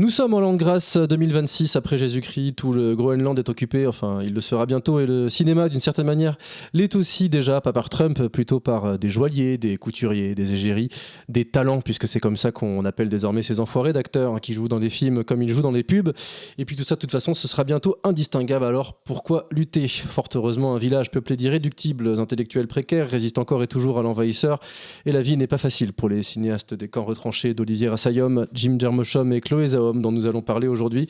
Nous sommes en l'an de grâce 2026 après Jésus-Christ, tout le Groenland est occupé, enfin il le sera bientôt, et le cinéma d'une certaine manière l'est aussi déjà, pas par Trump, plutôt par des joailliers, des couturiers, des égéries, des talents, puisque c'est comme ça qu'on appelle désormais ces enfoirés d'acteurs qui jouent dans des films comme ils jouent dans des pubs, et puis tout ça de toute façon ce sera bientôt indistinguable, alors pourquoi lutter? Fort heureusement un village peuplé d'irréductibles intellectuels précaires résiste encore et toujours à l'envahisseur, et la vie n'est pas facile pour les cinéastes des camps retranchés d'Olivier Assayas, Jim Jarmusch et Chloé Zhao dont nous allons parler aujourd'hui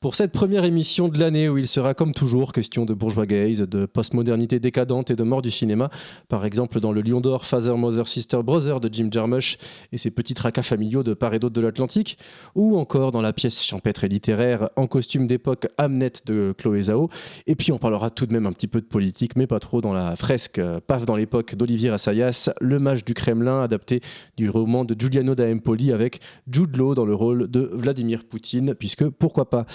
pour cette première émission de l'année où il sera comme toujours question de bourgeois gaze, de postmodernité décadente et de mort du cinéma. Par exemple dans le Lion d'Or Father, Mother, Sister, Brother de Jim Jarmusch et ses petits tracas familiaux de part et d'autre de l'Atlantique, ou encore dans la pièce champêtre et littéraire En costume d'époque Hamnet de Chloé Zhao. Et puis on parlera tout de même un petit peu de politique, mais pas trop, dans la fresque Paf dans l'époque d'Olivier Assayas, Le Mage du Kremlin, adapté du roman de Giuliano da Empoli avec Jude Law dans le rôle de Vladimir Poutine, puisque pourquoi pas.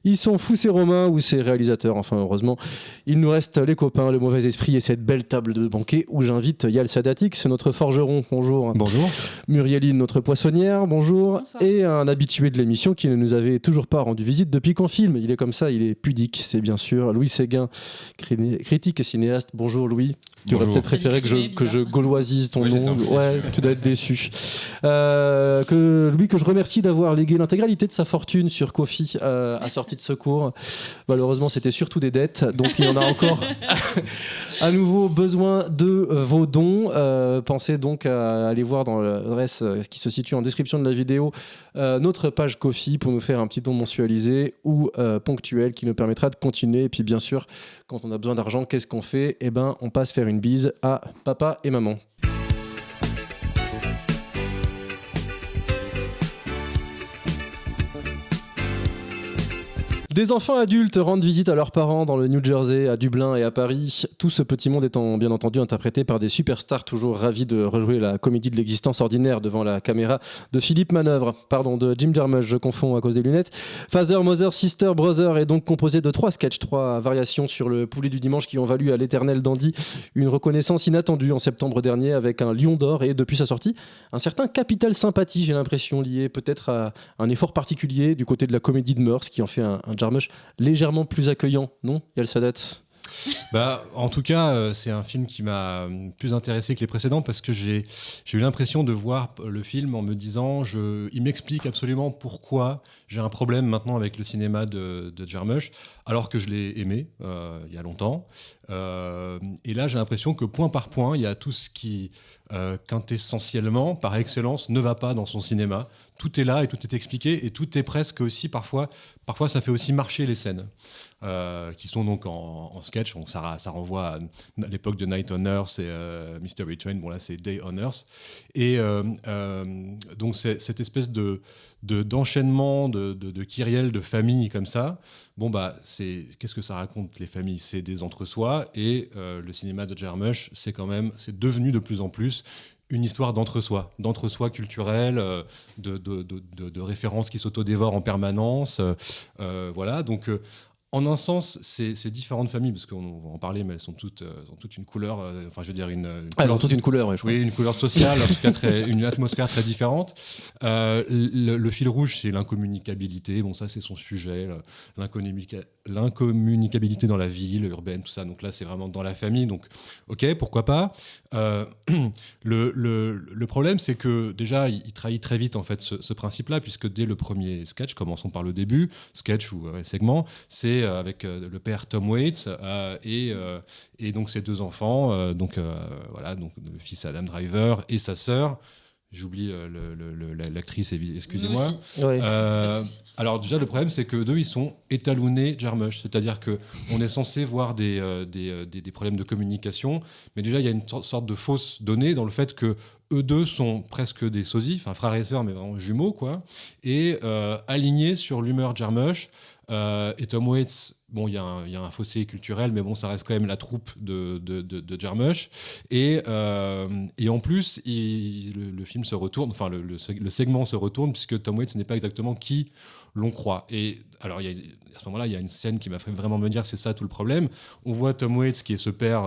Ils sont fous ces Romains ou ces réalisateurs, enfin heureusement. Il nous reste les copains, le mauvais esprit et cette belle table de banquet où j'invite Yal Sadatik, c'est notre forgeron, bonjour. Bonjour. Muriéline, notre poissonnière, bonjour. Bonsoir. Et un habitué de l'émission qui ne nous avait toujours pas rendu visite depuis qu'on filme. Il est comme ça, il est pudique, c'est bien sûr Louis Séguin, critique et cinéaste. Bonjour Louis. Tu aurais peut-être préféré que je gauloisise ton nom. Ouais, tu dois être déçu. Louis, que je remercie d'avoir légué l'intégralité de sa fortune sur Ko-fi à sortie de secours. Malheureusement, c'était surtout des dettes, donc il y en a encore à nouveau besoin de vos dons. Pensez donc à aller voir dans l'adresse qui se situe en description de la vidéo notre page Ko-fi pour nous faire un petit don mensualisé ou ponctuel qui nous permettra de continuer. Et puis bien sûr, quand on a besoin d'argent, qu'est-ce qu'on fait? Eh ben, on passe faire une bise à papa et maman. Des enfants adultes rendent visite à leurs parents dans le New Jersey, à Dublin et à Paris. Tout ce petit monde étant bien entendu interprété par des superstars toujours ravis de rejouer la comédie de l'existence ordinaire devant la caméra de de Jim Jarmusch, je confonds à cause des lunettes. Father, Mother, Sister, Brother est donc composé de 3 sketchs, 3 variations sur le poulet du dimanche qui ont valu à l'éternel dandy une reconnaissance inattendue en septembre dernier avec un Lion d'Or et depuis sa sortie, un certain capital sympathie, j'ai l'impression, lié peut-être à un effort particulier du côté de la comédie de mœurs qui en fait un Jarmusch légèrement plus accueillant, non, Yal Sadat? En tout cas, c'est un film qui m'a plus intéressé que les précédents parce que j'ai eu l'impression de voir le film en me disant il m'explique absolument pourquoi j'ai un problème maintenant avec le cinéma de Jarmusch, alors que je l'ai aimé il y a longtemps. Et là, j'ai l'impression que point par point, il y a tout ce qui, quintessentiellement, par excellence, ne va pas dans son cinéma. Tout est là et tout est expliqué et tout est presque aussi, parfois ça fait aussi marcher les scènes. Qui sont donc en sketch. Donc ça renvoie à l'époque de Night on Earth et Mystery Train. Bon, là, c'est Day on Earth. Et donc, c'est cette espèce d'enchaînement de kyrielles de familles comme ça. Bon, qu'est-ce que ça raconte, les familles? C'est des entre-soi. Et le cinéma de Jarmusch, c'est devenu de plus en plus une histoire d'entre-soi culturel, de références qui s'autodévorent en permanence. Voilà, donc... En un sens, ces différentes familles, parce qu'on va en parler, mais elles ont toutes une couleur, elles ont toutes une couleur, ouais, je crois. Oui, une couleur sociale, en tout cas une atmosphère très différente. Le fil rouge, c'est l'incommunicabilité. Bon, ça, c'est son sujet, l'incommunicabilité dans la ville urbaine, tout ça. Donc là, c'est vraiment dans la famille. Donc, ok, pourquoi pas. Le problème, c'est que déjà, il trahit très vite en fait ce principe-là, puisque dès le premier sketch, commençons par le début, sketch ou segment, c'est avec le père Tom Waits et donc ses 2 enfants, donc le fils Adam Driver et sa sœur. J'oublie l'actrice, excusez-moi. Ouais. Alors déjà, le problème, c'est que 2, ils sont étalonnés Jarmusch. C'est-à-dire qu'on est censé voir des problèmes de communication, mais déjà, il y a une sorte de fausse donnée dans le fait que eux 2 sont presque des sosies, enfin frères et sœurs, mais vraiment jumeaux, quoi, et alignés sur l'humeur Jarmusch. Et Tom Waits, bon, il y a un fossé culturel, mais bon, ça reste quand même la troupe de Jarmusch. Et en plus, le film se retourne, enfin le segment se retourne, puisque Tom Waits n'est pas exactement qui l'on croit. Et alors, à ce moment-là, il y a une scène qui m'a fait vraiment me dire c'est ça tout le problème. On voit Tom Waits, qui est ce père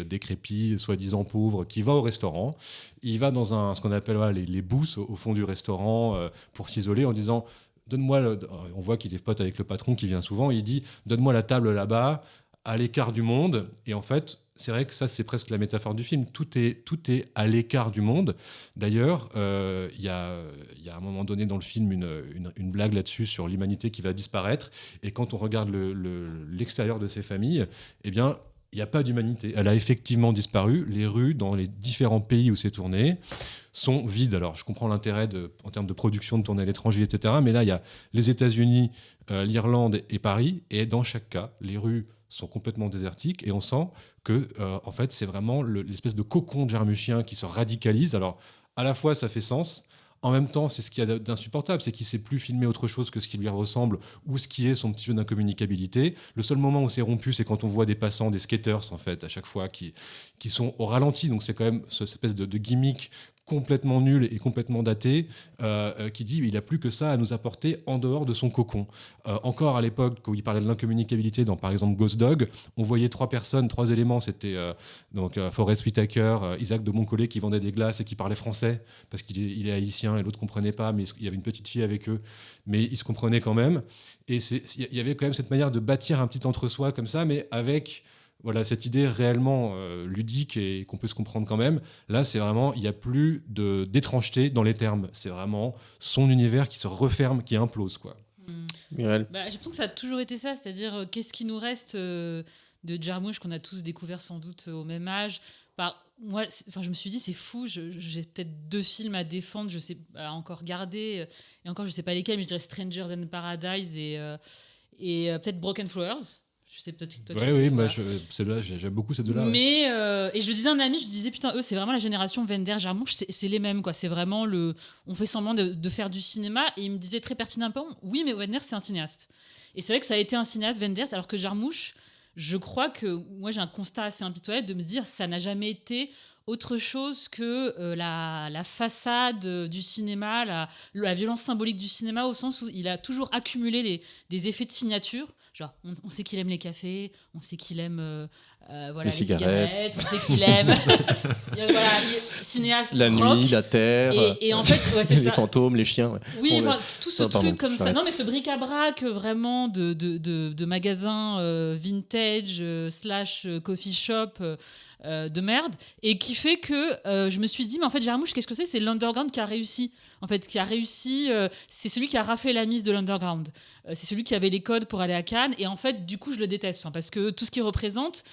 décrépit, soi-disant pauvre, qui va au restaurant. Il va dans ce qu'on appelle les booths au fond du restaurant pour s'isoler en disant on voit qu'il est pote avec le patron qui vient souvent, il dit donne-moi la table là-bas, à l'écart du monde. Et en fait, c'est vrai que ça, c'est presque la métaphore du film. Tout est à l'écart du monde. D'ailleurs, il y a un moment donné dans le film une blague là-dessus sur l'humanité qui va disparaître. Et quand on regarde l'extérieur de ces familles, eh bien, il n'y a pas d'humanité. Elle a effectivement disparu. Les rues, dans les différents pays où c'est tourné, sont vides. Alors, je comprends l'intérêt en termes de production de tourner à l'étranger, etc. Mais là, il y a les États-Unis, l'Irlande et Paris. Et dans chaque cas, les rues sont complètement désertiques. Et on sent que, en fait, c'est vraiment l'espèce de cocon jarmuchien qui se radicalise. Alors, à la fois, ça fait sens. En même temps, c'est ce qu'il y a d'insupportable, c'est qu'il ne sait plus filmer autre chose que ce qui lui ressemble ou ce qui est son petit jeu d'incommunicabilité. Le seul moment où c'est rompu, c'est quand on voit des passants, des skaters, en fait, à chaque fois, qui sont au ralenti. Donc c'est quand même cette espèce de gimmick complètement nul et complètement daté, qui dit il n'a plus que ça à nous apporter en dehors de son cocon. Encore à l'époque, quand il parlait de l'incommunicabilité dans, par exemple, Ghost Dog, on voyait 3 personnes, 3 éléments. C'était Forest Whitaker, Isaac de Montcollet qui vendait des glaces et qui parlait français, parce qu'il est haïtien et l'autre ne comprenait pas, mais il y avait une petite fille avec eux, mais ils se comprenaient quand même. Et il y avait quand même cette manière de bâtir un petit entre-soi comme ça, mais avec... Voilà, cette idée réellement ludique et qu'on peut se comprendre quand même. Là, c'est vraiment, il n'y a plus d'étrangeté dans les termes. C'est vraiment son univers qui se referme, qui implose, quoi. Muriel. J'ai l'impression que ça a toujours été ça, c'est-à-dire qu'est-ce qui nous reste de Jarmusch qu'on a tous découvert sans doute au même âge. Moi, je me suis dit c'est fou, j'ai peut-être 2 films à défendre, je sais encore regarder, et encore je sais pas lesquels, mais je dirais Strangers in Paradise et peut-être Broken Flowers. Je sais peut-être toi. Oui, voilà. J'aime beaucoup ces 2-là. Mais et je le disais à un ami, je disais putain, eux c'est vraiment la génération Wenders, Jarmusch, c'est les mêmes quoi. C'est vraiment on fait semblant de faire du cinéma, et il me disait très pertinemment, oui mais Wenders c'est un cinéaste. Et c'est vrai que ça a été un cinéaste Wenders, alors que Jarmusch, je crois que moi j'ai un constat assez impitoyable de me dire ça n'a jamais été autre chose que la façade du cinéma, la violence symbolique du cinéma, au sens où il a toujours accumulé des effets de signature. Genre, on sait qu'il aime les cafés, on sait qu'il aime les cigarettes, on sait qu'il aime cinéaste la rock. Nuit, la terre, et en fait, c'est les ça. fantômes, les chiens. Ouais. Oui, tout ce truc comme ça. Non, mais ce bric-à-brac vraiment de magasins vintage / coffee shop de merde, et qui fait que je me suis dit, mais en fait, Jarmusch, qu'est-ce que c'est ? C'est l'underground qui a réussi. En fait, c'est celui qui a raflé la mise de l'underground. C'est celui qui avait les codes pour aller à Cannes, et en fait, du coup, je le déteste, parce que tout ce qu'il représente,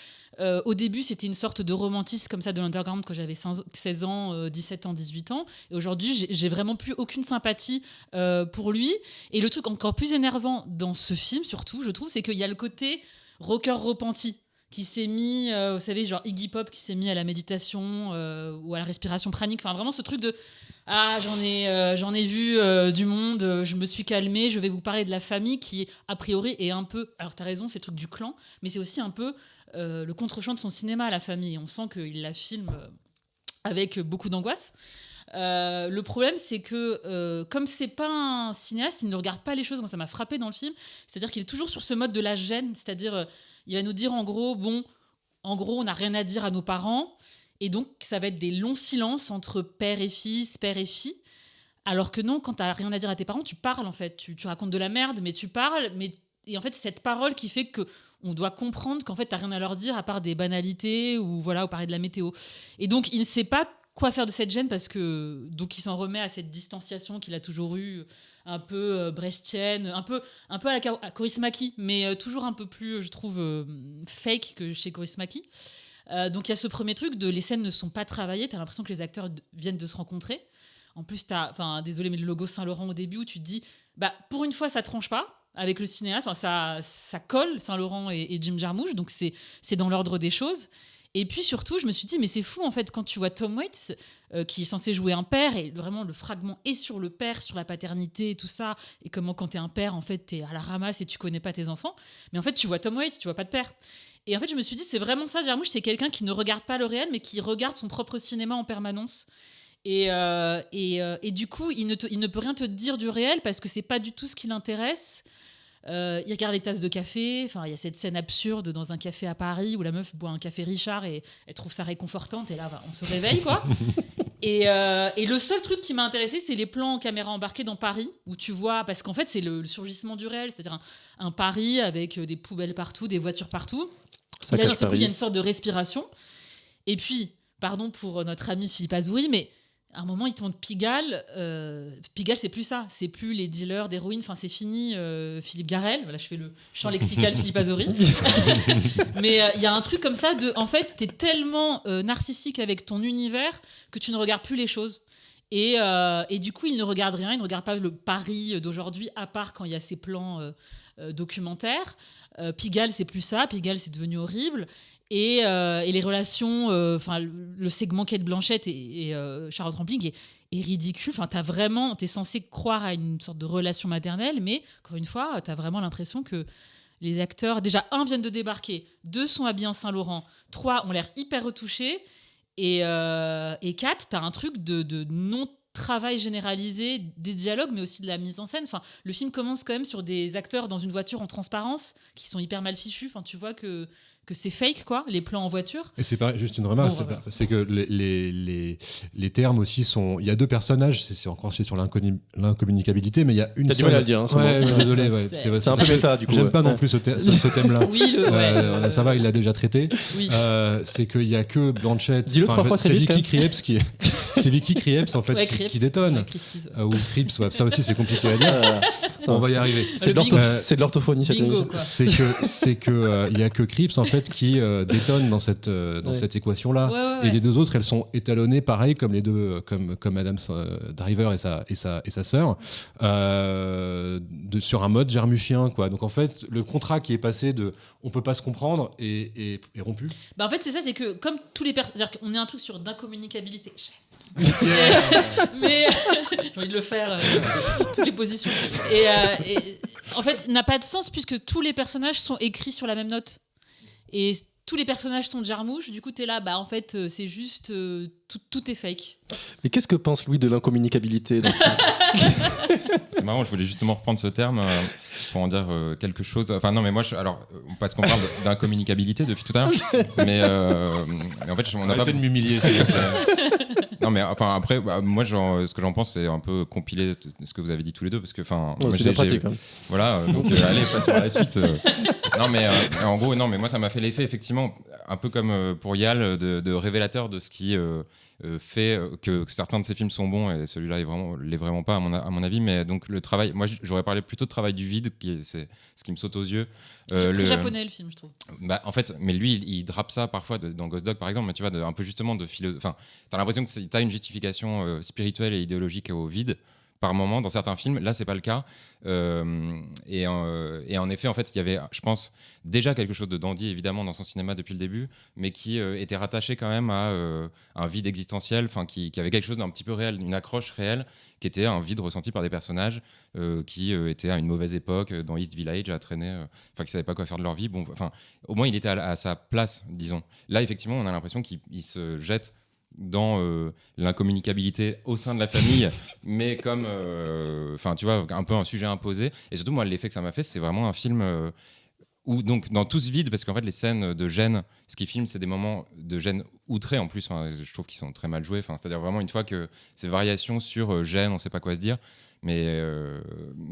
au début, c'était une sorte de romantisme comme ça de l'underground quand j'avais 16 ans, 17 ans, 18 ans. Et aujourd'hui, j'ai vraiment plus aucune sympathie pour lui. Et le truc encore plus énervant dans ce film, surtout, je trouve, c'est qu'il y a le côté rocker repenti qui s'est mis, vous savez, genre Iggy Pop qui s'est mis à la méditation ou à la respiration pranique. Enfin, vraiment ce truc de j'en ai vu du monde, je me suis calmée, je vais vous parler de la famille qui, a priori, est un peu... Alors, t'as raison, c'est le truc du clan, mais c'est aussi un peu le contre-champ de son cinéma, la famille. On sent qu'il la filme avec beaucoup d'angoisse. Le problème, c'est que comme c'est pas un cinéaste, il ne regarde pas les choses. Moi, ça m'a frappé dans le film. C'est-à-dire qu'il est toujours sur ce mode de la gêne. C'est-à-dire, il va nous dire en gros, on n'a rien à dire à nos parents. Et donc, ça va être des longs silences entre père et fils, père et fille. Alors que non, quand t'as rien à dire à tes parents, tu parles en fait. Tu racontes de la merde, mais tu parles. Et en fait, c'est cette parole qui fait que on doit comprendre qu'en fait, t'as rien à leur dire à part des banalités ou parler de la météo. Et donc, il ne sait pas quoi faire de cette gêne, parce que donc il s'en remet à cette distanciation qu'il a toujours eue, un peu brechtienne, un peu à la Kaurismäki, mais toujours un peu plus, je trouve, fake que chez Kaurismäki. Donc il y a ce premier truc de les scènes ne sont pas travaillées, t'as l'impression que les acteurs viennent de se rencontrer. En plus, désolé, mais le logo Saint-Laurent au début où tu te dis, pour une fois ça tranche pas avec le cinéaste, ça colle Saint-Laurent et Jim Jarmusch, donc c'est dans l'ordre des choses. Et puis surtout, je me suis dit, mais c'est fou en fait, quand tu vois Tom Waits, qui est censé jouer un père, et vraiment le fragment est sur le père, sur la paternité et tout ça, et comment quand t'es un père, en fait, t'es à la ramasse et tu connais pas tes enfants. Mais en fait, tu vois Tom Waits, tu vois pas de père. Et en fait, je me suis dit, c'est vraiment ça, Jarmusch, c'est quelqu'un qui ne regarde pas le réel, mais qui regarde son propre cinéma en permanence. Et du coup, il ne peut rien te dire du réel, parce que c'est pas du tout ce qui l'intéresse. Il regarde les tasses de café. Enfin, il y a cette scène absurde dans un café à Paris où la meuf boit un café Richard et elle trouve ça réconfortante, et là on se réveille quoi. Et le seul truc qui m'a intéressé, c'est les plans caméra embarqués dans Paris, où tu vois, parce qu'en fait, c'est le surgissement du réel, c'est-à-dire un Paris avec des poubelles partout, des voitures partout. Et là, d'un seul coup, il y a une sorte de respiration. Et puis, pardon pour notre ami Philippe Azouri, mais à un moment, il te montre Pigalle. Pigalle, c'est plus ça. C'est plus les dealers d'héroïne. Enfin, c'est fini. Philippe Garrel. Là, je fais le champ lexical Philippe Azouri. Mais il y a un truc comme ça de... En fait, t'es tellement narcissique avec ton univers que tu ne regardes plus les choses. Et du coup, il ne regarde rien. Il ne regarde pas le Paris d'aujourd'hui, à part quand il y a ces plans documentaires. Pigalle, c'est plus ça. Pigalle, c'est devenu horrible. Et les relations, le segment Kate Blanchett et Charlotte Rampling est ridicule. Enfin, t'es censé croire à une sorte de relation maternelle, mais encore une fois, t'as vraiment l'impression que les acteurs, déjà, 1 viennent de débarquer, 2 sont habillés en Saint-Laurent, 3 ont l'air hyper retouchés, et 4, t'as un truc de non-travail généralisé des dialogues, mais aussi de la mise en scène. Enfin, le film commence quand même sur des acteurs dans une voiture en transparence qui sont hyper mal fichus. Enfin, tu vois que c'est fake, quoi, les plans en voiture. Et c'est pas juste une remarque, c'est que les termes aussi sont... Il y a 2 personnages, c'est encore sur l'incommunicabilité, mais il y a une seule... T'as du mal à le dire, hein, ouais, désolé. Ouais, c'est un peu méta, du coup. J'aime pas non plus ce thème-là. Oui, ça va, il l'a déjà traité. Oui. C'est qu'il y a que Blanchett... Dis-le 3 fois, c'est Vicky Krieps c'est Vicky Krieps, en fait, qui détonne. Ou Krieps, ça aussi, c'est compliqué à dire. On va y arriver. C'est de l'orthophonie, cette émission. C'est que il y a que Krieps, en fait, qui détonne dans cette équation-là. Et les 2 autres, elles sont étalonnées pareil comme les 2, comme Adam Driver et sa sœur, sur un mode jarmuchien, quoi. Donc en fait, le contrat qui est passé de on peut pas se comprendre est rompu. Bah en fait, c'est ça, c'est que comme tous les personnes, c'est-à-dire qu'on est un truc sur d'incommunicabilité. Mais j'ai envie de le faire toutes les positions. Et en fait, n'a pas de sens puisque tous les personnages sont écrits sur la même note. Et tous les personnages sont de Jarmouche, du coup t'es là, en fait c'est juste tout est fake. Mais qu'est-ce que pense Louis de l'incommunicabilité C'est marrant, je voulais justement reprendre ce terme pour en dire quelque chose. Enfin non, mais moi, parce qu'on parle d'incommunicabilité depuis tout à l'heure, mais en fait, on n'a pas de m'humilier. S'il vous plaît. Non, mais enfin après, moi, ce que j'en pense, c'est un peu compiler ce que vous avez dit tous les deux, parce que enfin, c'est bien pratique. Voilà, donc allez, passons à la suite. Non, mais en gros, non, mais moi, ça m'a fait l'effet effectivement, un peu comme pour Yal, de révélateur de ce qui fait que certains de ces films sont bons et celui-là l'est vraiment pas à mon avis. Mais donc le travail, moi, j'aurais parlé plutôt de travail du vide, c'est ce qui me saute aux yeux. C'est très japonais le film, je trouve. En fait, mais lui, il drape ça parfois dans Ghost Dog par exemple, mais tu vois, un peu justement de philosophie. Enfin, t'as l'impression que t'as une justification spirituelle et idéologique au vide par moment dans certains films. Là, c'est pas le cas. Et en effet, en fait, il y avait, je pense, déjà quelque chose de dandy évidemment dans son cinéma depuis le début, mais qui était rattaché quand même à un vide existentiel, enfin qui avait quelque chose d'un petit peu réel, une accroche réelle, qui était un vide ressenti par des personnages qui étaient à une mauvaise époque dans East Village à traîner, enfin qui savaient pas quoi faire de leur vie. Bon, enfin, au moins il était à sa place, disons. Là, effectivement, on a l'impression qu'il se jette dans l'incommunicabilité au sein de la famille, mais comme tu vois, un peu un sujet imposé. Et surtout, moi, l'effet que ça m'a fait, c'est vraiment un film où, donc, dans tout ce vide, parce qu'en fait, les scènes de gêne, ce qu'il filme, c'est des moments de gêne outrés en plus. Je trouve qu'ils sont très mal joués. C'est-à-dire vraiment une fois que ces variations sur gêne, on sait pas quoi se dire. Mais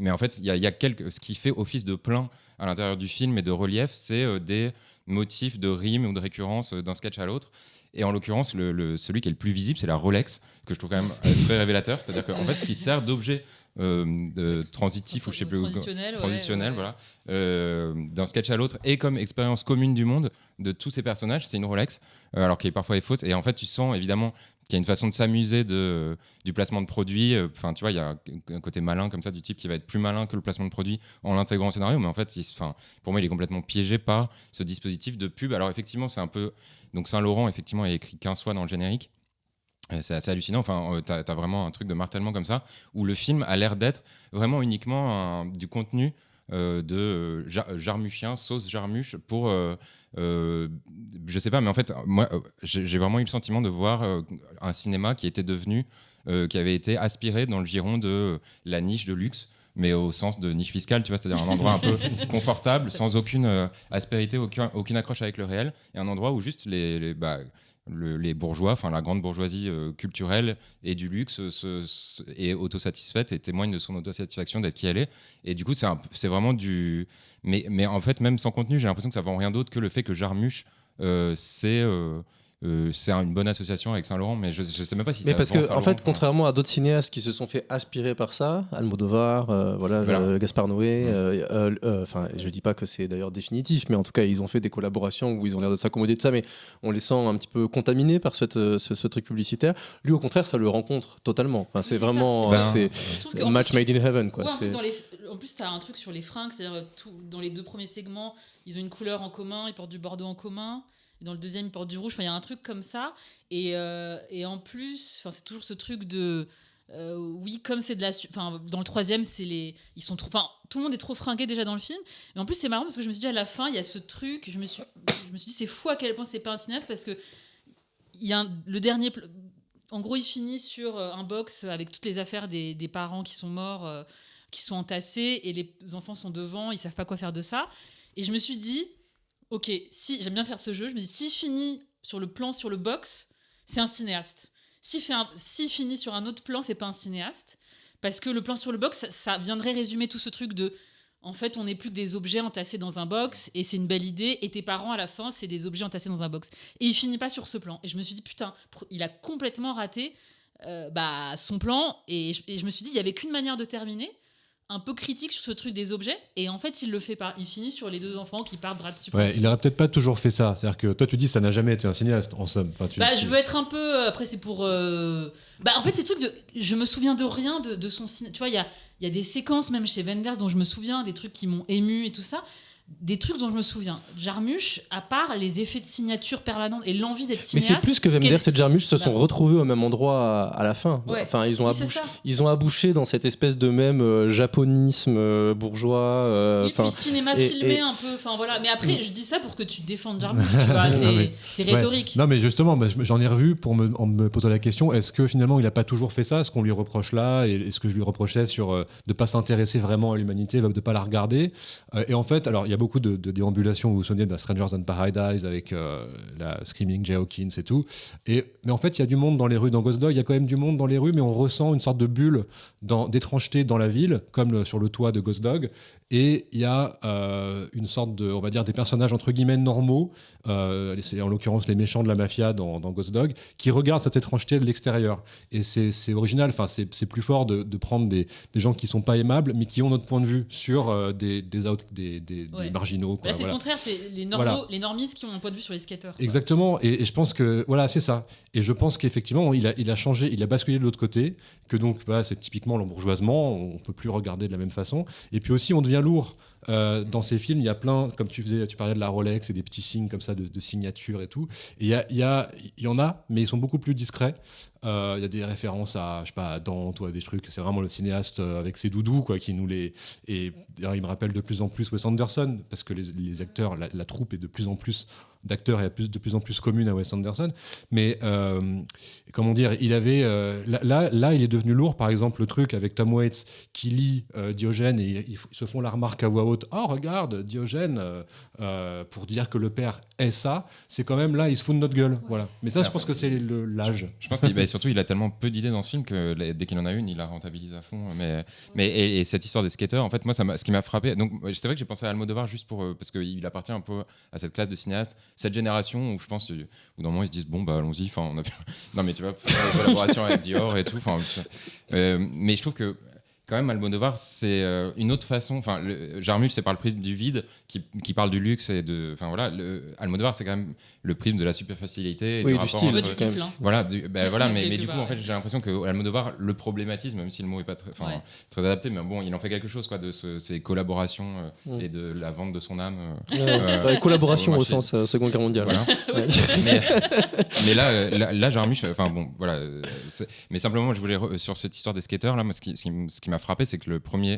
en fait, il y a ce qui fait office de plein à l'intérieur du film et de relief, c'est des motifs de rime ou de récurrence d'un sketch à l'autre. Et en l'occurrence, celui qui est le plus visible, c'est la Rolex, que je trouve quand même très révélateur. C'est-à-dire qu'en fait, ce qui sert d'objet transitif ou je sais plus transitionnel, voilà, d'un sketch à l'autre et comme expérience commune du monde de tous ces personnages, c'est une Rolex, alors qui parfois est fausse. Et en fait, tu sens évidemment qu'il y a une façon de s'amuser du placement de produit. Enfin, tu vois, il y a un côté malin comme ça du type qui va être plus malin que le placement de produit en l'intégrant au scénario, mais en fait, pour moi, il est complètement piégé par ce dispositif de pub. Alors effectivement, c'est un peu... Donc Saint-Laurent, effectivement, est écrit 15 fois dans le générique. C'est assez hallucinant. Enfin, t'as vraiment un truc de martèlement comme ça, où le film a l'air d'être vraiment uniquement du contenu de jarmuchien, sauce jarmuche pour... je sais pas, mais en fait, moi, j'ai vraiment eu le sentiment de voir un cinéma qui était devenu... qui avait été aspiré dans le giron de la niche de luxe, mais au sens de niche fiscale, tu vois, c'est-à-dire un endroit un peu confortable, sans aucune aspérité, aucune accroche avec le réel, et un endroit où juste les bourgeois, enfin la grande bourgeoisie culturelle et du luxe est autosatisfaite et témoigne de son autosatisfaction d'être qui elle est. Et du coup, c'est vraiment du... Mais en fait, même sans contenu, j'ai l'impression que ça vend rien d'autre que le fait que Jarmusch, c'est une bonne association avec Saint-Laurent, mais je sais même pas si mais ça parce vend que Saint-Laurent, en fait, contrairement à d'autres cinéastes qui se sont fait aspirer par ça, Almodovar, Gaspard Noé, je dis pas que c'est d'ailleurs définitif, mais en tout cas ils ont fait des collaborations où ils ont l'air de s'accommoder de ça, mais on les sent un petit peu contaminés par ce truc publicitaire. Lui au contraire, ça le rencontre totalement. Enfin, c'est vraiment c'est match made in heaven quoi. En plus t'as un truc sur les fringues, c'est-à-dire dans les 2 premiers segments, ils ont une couleur en commun, ils portent du bordeaux en commun. Dans le deuxième, il porte du rouge. Il y a un truc comme ça. Et en plus, c'est toujours ce truc de... oui, comme c'est de la... Dans le troisième, ils sont trop... tout le monde est trop fringué déjà dans le film. Et en plus, c'est marrant parce que je me suis dit, à la fin, il y a ce truc... Je me suis dit, c'est fou à quel point c'est pas un cinéaste parce que le dernier... En gros, il finit sur un box avec toutes les affaires des parents qui sont morts, qui sont entassés, et les enfants sont devant, ils savent pas quoi faire de ça. Et je me suis dit... Ok, j'aime bien faire ce jeu. Je me dis, s'il finit sur le plan, sur le box, c'est un cinéaste. S'il finit sur un autre plan, c'est pas un cinéaste. Parce que le plan sur le box, ça viendrait résumer tout ce truc de... En fait, on n'est plus que des objets entassés dans un box, et c'est une belle idée, et tes parents, à la fin, c'est des objets entassés dans un box. Et il finit pas sur ce plan. Et je me suis dit, putain, il a complètement raté son plan. Et je me suis dit, il y avait qu'une manière de terminer, un peu critique sur ce truc des objets, et en fait il le fait pas, il finit sur les 2 enfants qui partent bras dessus. Il aurait peut-être pas toujours fait ça, c'est-à-dire que toi tu dis ça n'a jamais été un cinéaste en somme. Je veux être un peu, après c'est pour en fait c'est trucs de, je me souviens de rien de son cinéma, tu vois, il y a des séquences même chez Wenders dont je me souviens, des trucs qui m'ont ému et tout ça, des trucs dont je me souviens. Jarmusch, à part les effets de signature permanente et l'envie d'être cinéaste. Mais c'est plus que Wenders et Jarmusch se sont retrouvés au même endroit à la fin. Ouais. Enfin, ils ont abouché dans cette espèce de même japonisme bourgeois. Oui, puis cinéma filmé un peu. Enfin voilà. Mais après, je dis ça pour que tu défendes Jarmusch. Tu vois, c'est rhétorique. Non, mais justement, j'en ai revu en me posant la question, est-ce que finalement il n'a pas toujours fait ça, ce qu'on lui reproche là, et ce que je lui reprochais sur de ne pas s'intéresser vraiment à l'humanité, de ne pas la regarder. Et en fait, alors il y a beaucoup de déambulations, vous vous souvenez de Strangers in Paradise avec la Screaming Jay Hawkins et tout. Mais en fait, il y a du monde dans les rues dans Ghost Dog, il y a quand même du monde dans les rues, mais on ressent une sorte de bulle d'étrangeté dans la ville, comme sur le toit de Ghost Dog. Et il y a une sorte de, on va dire, des personnages entre guillemets normaux, c'est en l'occurrence les méchants de la mafia dans Ghost Dog, qui regardent cette étrangeté de l'extérieur. Et c'est original, c'est plus fort de prendre des gens qui sont pas aimables, mais qui ont notre point de vue sur des marginaux. Quoi, là, c'est le contraire, c'est les normaux, les normistes qui ont un point de vue sur les skateurs. Quoi. Exactement, et je pense que voilà, c'est ça. Et je pense qu'effectivement, il a changé, il a basculé de l'autre côté, que donc c'est typiquement l'embourgeoisement, on peut plus regarder de la même façon. Et puis aussi, on devient lourd. Dans ces films, il y a plein, comme tu parlais de la Rolex et des petits signes comme ça de signature et tout. Et il y en a, mais ils sont beaucoup plus discrets. Il y a des références à, je sais pas, à Dante ou à des trucs. C'est vraiment le cinéaste avec ses doudous, quoi, qui nous les. Et d'ailleurs, il me rappelle de plus en plus Wes Anderson, parce que les acteurs, la troupe est de plus en plus d'acteurs et de plus en plus commune à Wes Anderson. Mais comment dire, il avait là, il est devenu lourd. Par exemple, le truc avec Tom Waits qui lit Diogène et ils se font la remarque à voix haute. Oh, regarde, Diogène, pour dire que le père est ça. C'est quand même là, il se fout de notre gueule. Voilà. Mais ça, je pense que c'est l'âge. Je pense qu'il surtout, il a tellement peu d'idées dans ce film que dès qu'il en a une, il la rentabilise à fond. Et cette histoire des skateurs, en fait, moi, ce qui m'a frappé. Donc, c'est vrai que j'ai pensé à Almodovar juste parce qu'il appartient un peu à cette classe de cinéastes, cette génération où je pense, au bout d'un moment, ils se disent bon, bah allons-y. Enfin, non, mais tu vois, faire des collaborations avec Dior et tout. Mais je trouve que quand même, Almodovar, c'est une autre façon. Enfin, Jarmusch, c'est par le prisme du vide qui parle du luxe et de. Enfin voilà, Almodovar, c'est quand même le prisme de la superficialité, oui, du rapport style, du couple. Voilà, mais du coup, en fait, j'ai l'impression que Almodovar le problématise, même si le mot est pas très adapté, mais bon, il en fait quelque chose, quoi, de ces collaborations et de la vente de son âme. Collaboration au sens Seconde Guerre mondiale. Voilà. mais là, Jarmusch, enfin bon, voilà. Mais simplement, je voulais sur cette histoire des skateurs là, moi, ce qui m'a m'a frappé, c'est que le premier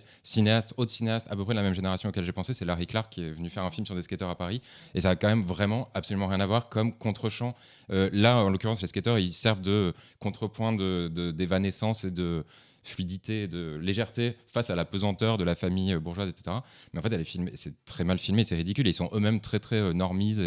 autre cinéaste, à peu près de la même génération auquel j'ai pensé, c'est Larry Clark, qui est venu faire un film sur des skateurs à Paris. Et ça a quand même vraiment absolument rien à voir comme contre-champ. Là, en l'occurrence, les skateurs, ils servent de contrepoint d'évanescence et de fluidité, de légèreté face à la pesanteur de la famille bourgeoise, etc. Mais en fait, c'est très mal filmé, c'est ridicule. Et ils sont eux-mêmes très, très normies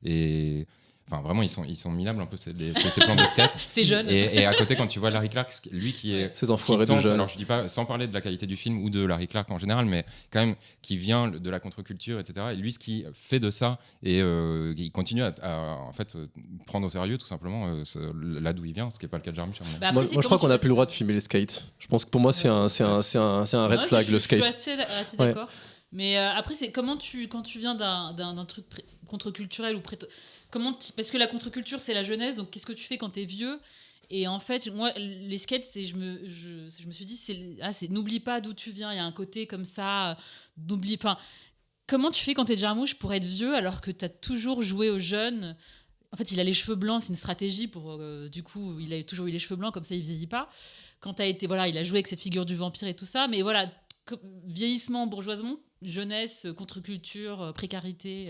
et enfin, vraiment, ils sont minables un peu ces plans de skate. C'est jeune. Et à côté, quand tu vois Larry Clark, lui qui est. Ces enfoirés de jeunes. Alors, je dis pas, sans parler de la qualité du film ou de Larry Clark en général, mais quand même, qui vient de la contre-culture, etc. Et lui, ce qui fait de ça, et il continue à en fait, prendre au sérieux, tout simplement, là d'où il vient, ce qui n'est pas le cas de Jarmusch. Moi, je crois qu'on n'a plus le droit de filmer les skates. Je pense que pour moi, c'est un red flag, le skate. Je suis assez d'accord. Ouais. Mais après, c'est quand tu viens d'un truc contre-culturel ou parce que la contre-culture, c'est la jeunesse, donc qu'est-ce que tu fais quand t'es vieux ? Et en fait, moi, les skates, je me suis dit, n'oublie pas d'où tu viens. Il y a un côté comme ça, comment tu fais quand t'es Jarmusch pour être vieux alors que t'as toujours joué aux jeunes ? En fait, il a les cheveux blancs, c'est une stratégie pour. Du coup, il a toujours eu les cheveux blancs, comme ça, il vieillit pas. Quand il a joué avec cette figure du vampire et tout ça, mais voilà, vieillissement, bourgeoisement, jeunesse, contre-culture, précarité,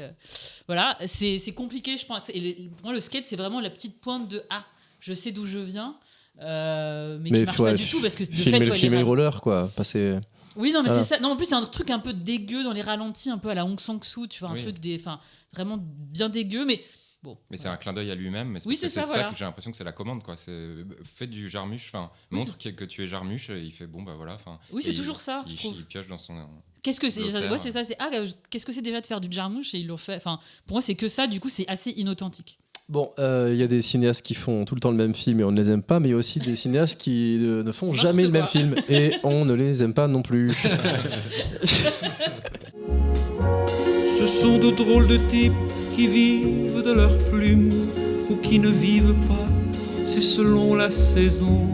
voilà, c'est compliqué, je pense. Pour moi, le skate, c'est vraiment la petite pointe de je sais d'où je viens, mais qui marche pas du tout parce que de filmer le roller, quoi. Passer. Oui, non, mais c'est ça. Non, en plus, c'est un truc un peu dégueu dans les ralentis, un peu à la Hong Sang-soo, tu vois, un truc vraiment bien dégueu, mais. Bon, mais c'est un clin d'œil à lui-même. Mais c'est ça que j'ai l'impression que c'est la commande, quoi. Fais du Jarmusch, montre que tu es Jarmusch, et il fait bon, bah voilà. Oui, c'est toujours ça, je trouve. Il pioche dans son. Qu'est-ce que c'est c'est ça. Qu'est-ce que c'est déjà de faire du Jarmusch, et ils l'ont fait. Enfin, pour moi, c'est que ça. Du coup, c'est assez inauthentique. Bon, y a des cinéastes qui font tout le temps le même film et on ne les aime pas, mais il y a aussi des cinéastes qui ne font jamais le même film et on ne les aime pas non plus. Ce sont de drôles de types qui vivent de leurs plumes ou qui ne vivent pas, c'est selon la saison.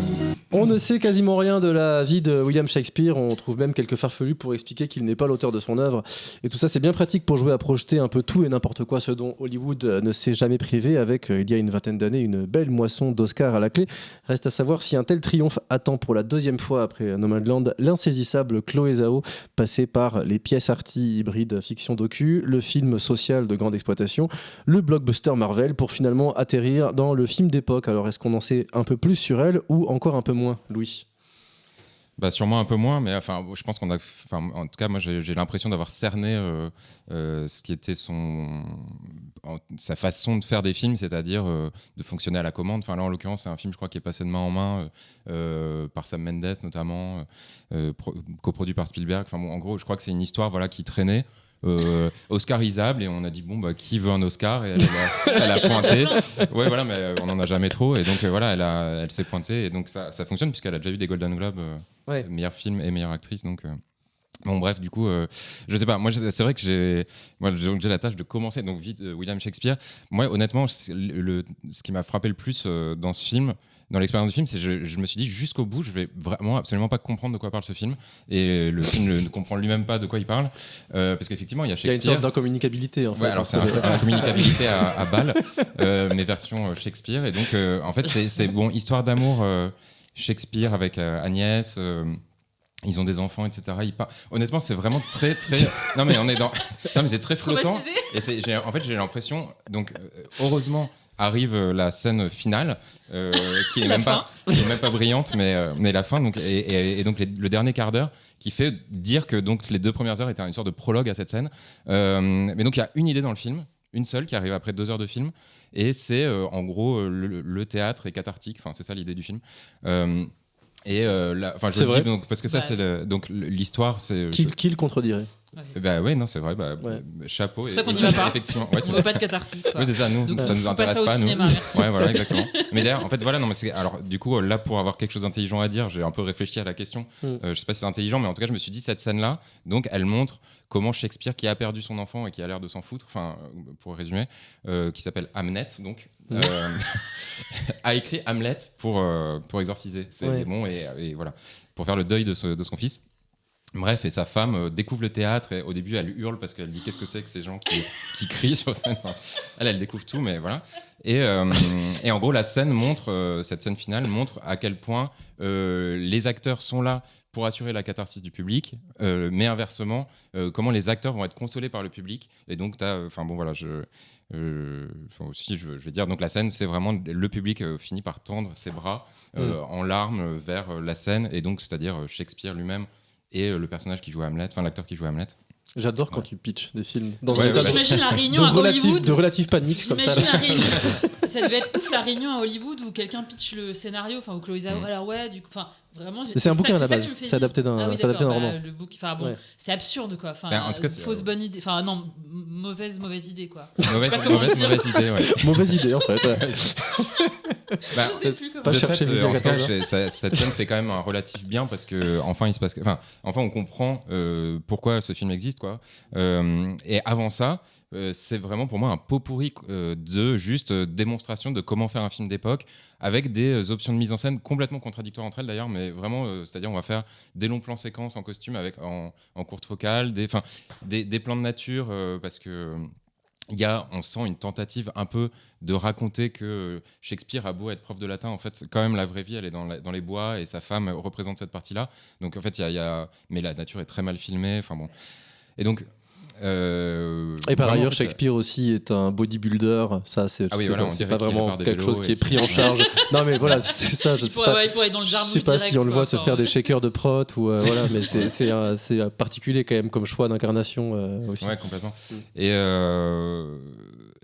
On ne sait quasiment rien de la vie de William Shakespeare, on trouve même quelques farfelus pour expliquer qu'il n'est pas l'auteur de son œuvre. Et tout ça, c'est bien pratique pour jouer à projeter un peu tout et n'importe quoi, ce dont Hollywood ne s'est jamais privé avec, il y a une vingtaine d'années, une belle moisson d'Oscars à la clé. Reste à savoir si un tel triomphe attend pour la deuxième fois après Nomadland l'insaisissable Chloé Zhao, passée par les pièces arty hybrides fiction docu, le film social de grande exploitation, le blockbuster Marvel, pour finalement atterrir dans le film d'époque. Alors est-ce qu'on en sait un peu plus sur elle ou encore un peu moins, Louis ? Bah sûrement un peu moins, mais enfin, je pense en tout cas, moi j'ai l'impression d'avoir cerné ce qui était sa façon de faire des films, c'est-à-dire de fonctionner à la commande. Enfin là, en l'occurrence, c'est un film, je crois, qui est passé de main en main par Sam Mendes notamment, coproduit par Spielberg. Enfin bon, en gros, je crois que c'est une histoire, voilà, qui traînait. Oscarisable, et on a dit bon bah qui veut un Oscar, et elle a pointé, ouais voilà, mais on en a jamais trop, et donc voilà, elle s'est pointée, et donc ça fonctionne puisqu'elle a déjà eu des Golden Globes, meilleur film et meilleure actrice, donc bon bref, du coup je sais pas, moi c'est vrai que j'ai la tâche de commencer, donc vite William Shakespeare. Moi honnêtement, ce qui m'a frappé le plus dans ce film, dans l'expérience du film, c'est que je me suis dit jusqu'au bout, je vais vraiment absolument pas comprendre de quoi parle ce film, et le film ne comprend lui-même pas de quoi il parle, parce qu'effectivement il y a Shakespeare. Il y a une sorte d'incommunicabilité en fait. Ouais, alors c'est l'incommunicabilité à balle, mais version Shakespeare, et donc en fait c'est bon, histoire d'amour Shakespeare avec Agnès. Ils ont des enfants, etc. Honnêtement, c'est vraiment très, très. Non, mais on est dans. Non, mais c'est très flottant. Et en fait, j'ai l'impression. Donc, heureusement, arrive la scène finale, qui est même pas brillante, mais la fin. Donc, et donc, le dernier quart d'heure, qui fait dire que donc les 2 premières heures étaient une sorte de prologue à cette scène. Mais donc, il y a une idée dans le film, une seule, qui arrive après 2 heures de film, et c'est en gros le théâtre est cathartique. Enfin, c'est ça l'idée du film. Et je le dis donc, parce que ça c'est donc l'histoire, c'est qui le contredirait. Bah ouais, non, c'est vrai, chapeau. C'est pour ça qu'on n'y va pas. Effectivement, on veut pas de catharsis. Oui, c'est ça, nous, donc, ça nous intéresse pas. Nous. Cinéma, merci. Ouais, voilà, exactement. Mais d'ailleurs, en fait, voilà, non, mais alors du coup, là, pour avoir quelque chose d'intelligent à dire, j'ai un peu réfléchi à la question. Je sais pas si c'est intelligent, mais en tout cas, je me suis dit cette scène-là, donc, elle montre comment Shakespeare, qui a perdu son enfant et qui a l'air de s'en foutre, enfin, pour résumer, qui s'appelle Hamlet, donc. A écrit Hamlet pour exorciser ses démons et voilà, pour faire le deuil de son fils. Bref, et sa femme découvre le théâtre et au début elle hurle parce qu'elle dit qu'est-ce que c'est que ces gens qui crient sur scène. Elle découvre tout, mais voilà. Et en gros la scène montre, cette scène finale montre à quel point les acteurs sont là pour assurer la catharsis du public, mais inversement comment les acteurs vont être consolés par le public. Et donc enfin bon voilà, je vais dire, donc la scène c'est vraiment le public finit par tendre ses bras en larmes vers la scène, et donc c'est-à-dire Shakespeare lui-même et le personnage qui joue Hamlet, enfin l'acteur qui joue Hamlet. J'adore quand tu pitches des films dans un état j'imagine la réunion à Hollywood de relative panique comme ça. La réunion, ça devait être ouf, la réunion à Hollywood où quelqu'un pitch le scénario, enfin où Chloé Zhao, alors ouais, du coup, enfin vraiment. C'est un bouquin à la base. C'est adapté d'un roman. Le book, enfin bon, c'est absurde quoi. Enfin, en tout cas, fausse bonne idée. Enfin non, mauvaise idée quoi. Mauvaise idée, ouais. Mauvaise idée en fait. Ouais. Je sais plus comment. De fait, en tout cas, cette scène fait quand même un relatif bien parce que enfin il se passe, enfin on comprend pourquoi ce film existe quoi. Et avant ça, c'est vraiment pour moi un pot pourri de juste démonstration de comment faire un film d'époque avec des options de mise en scène complètement contradictoires entre elles d'ailleurs, mais vraiment, c'est-à-dire on va faire des longs plans séquences en costume avec en courte focale, des plans de nature parce que on sent une tentative un peu de raconter que Shakespeare a beau être prof de latin, en fait, quand même la vraie vie elle est dans les bois et sa femme représente cette partie-là. Donc en fait, mais la nature est très mal filmée. Enfin bon, et donc. Et par ailleurs, Shakespeare aussi est un bodybuilder. Ça, c'est pas vraiment quelque chose qui est pris en charge. Non, mais voilà, c'est ça. Je sais pas. Il pourrait être dans le jardin. Je sais pas si on le voit se faire des shakers de prot ou voilà, mais c'est particulier quand même comme choix d'incarnation aussi. Ouais, complètement. Et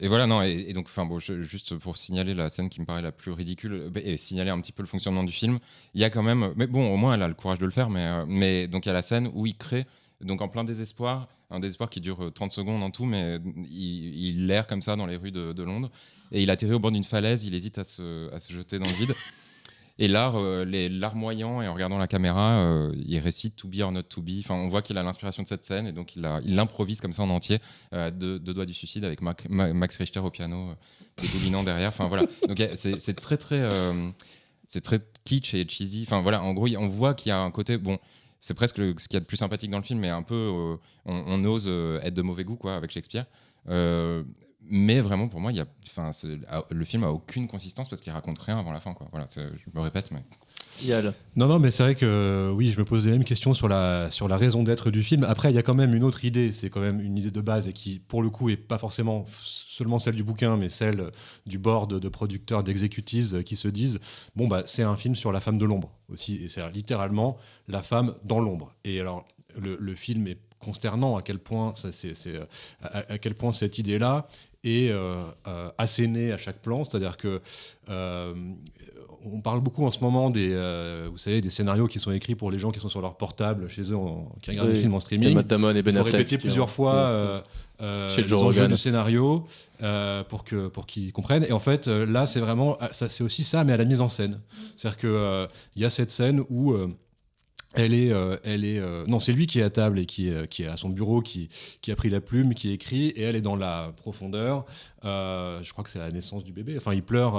voilà, non. Et donc, enfin bon, juste pour signaler la scène qui me paraît la plus ridicule et signaler un petit peu le fonctionnement du film, il y a quand même. Mais bon, au moins, elle a le courage de le faire. Mais donc, il y a la scène où il crée. Donc en plein désespoir, un désespoir qui dure 30 secondes en tout, mais il erre comme ça dans les rues de Londres, et il atterrit au bord d'une falaise, il hésite à se jeter dans le vide, et là, les larmoyant et en regardant la caméra, il récite To be or not to be, enfin on voit qu'il a l'inspiration de cette scène, et donc il l'improvise comme ça en entier, deux doigts du suicide avec Max Richter au piano, dégoulinant derrière, enfin voilà, donc c'est très très, c'est très kitsch et cheesy, enfin voilà, en gros on voit qu'il y a un côté, bon, c'est presque ce qu'il y a de plus sympathique dans le film, mais un peu on ose être de mauvais goût quoi avec Shakespeare. Mais vraiment pour moi, le film a aucune consistance parce qu'il raconte rien avant la fin quoi. Voilà, je me répète, mais. Non, mais c'est vrai que oui, je me pose les mêmes questions sur la raison d'être du film. Après, il y a quand même une autre idée, c'est quand même une idée de base et qui, pour le coup, est pas forcément seulement celle du bouquin, mais celle du board de producteurs, d'exécutives qui se disent bon bah c'est un film sur la femme de l'ombre aussi, et c'est littéralement la femme dans l'ombre. Et alors le film est consternant à quel point à quel point cette idée-là est assénée à chaque plan, c'est-à-dire que on parle beaucoup en ce moment vous savez, des scénarios qui sont écrits pour les gens qui sont sur leur portable chez eux, qui regardent les films en streaming. Matt Damon et Ben Affleck. Il faut répéter plusieurs fois les enjeux du scénario pour qu'ils comprennent. Et en fait, là, c'est vraiment, c'est aussi ça, mais à la mise en scène. C'est-à-dire que il y a cette scène où non, c'est lui qui est à table et qui est à son bureau, qui a pris la plume, qui écrit, et elle est dans la profondeur. Je crois que c'est la naissance du bébé. Enfin, il pleure,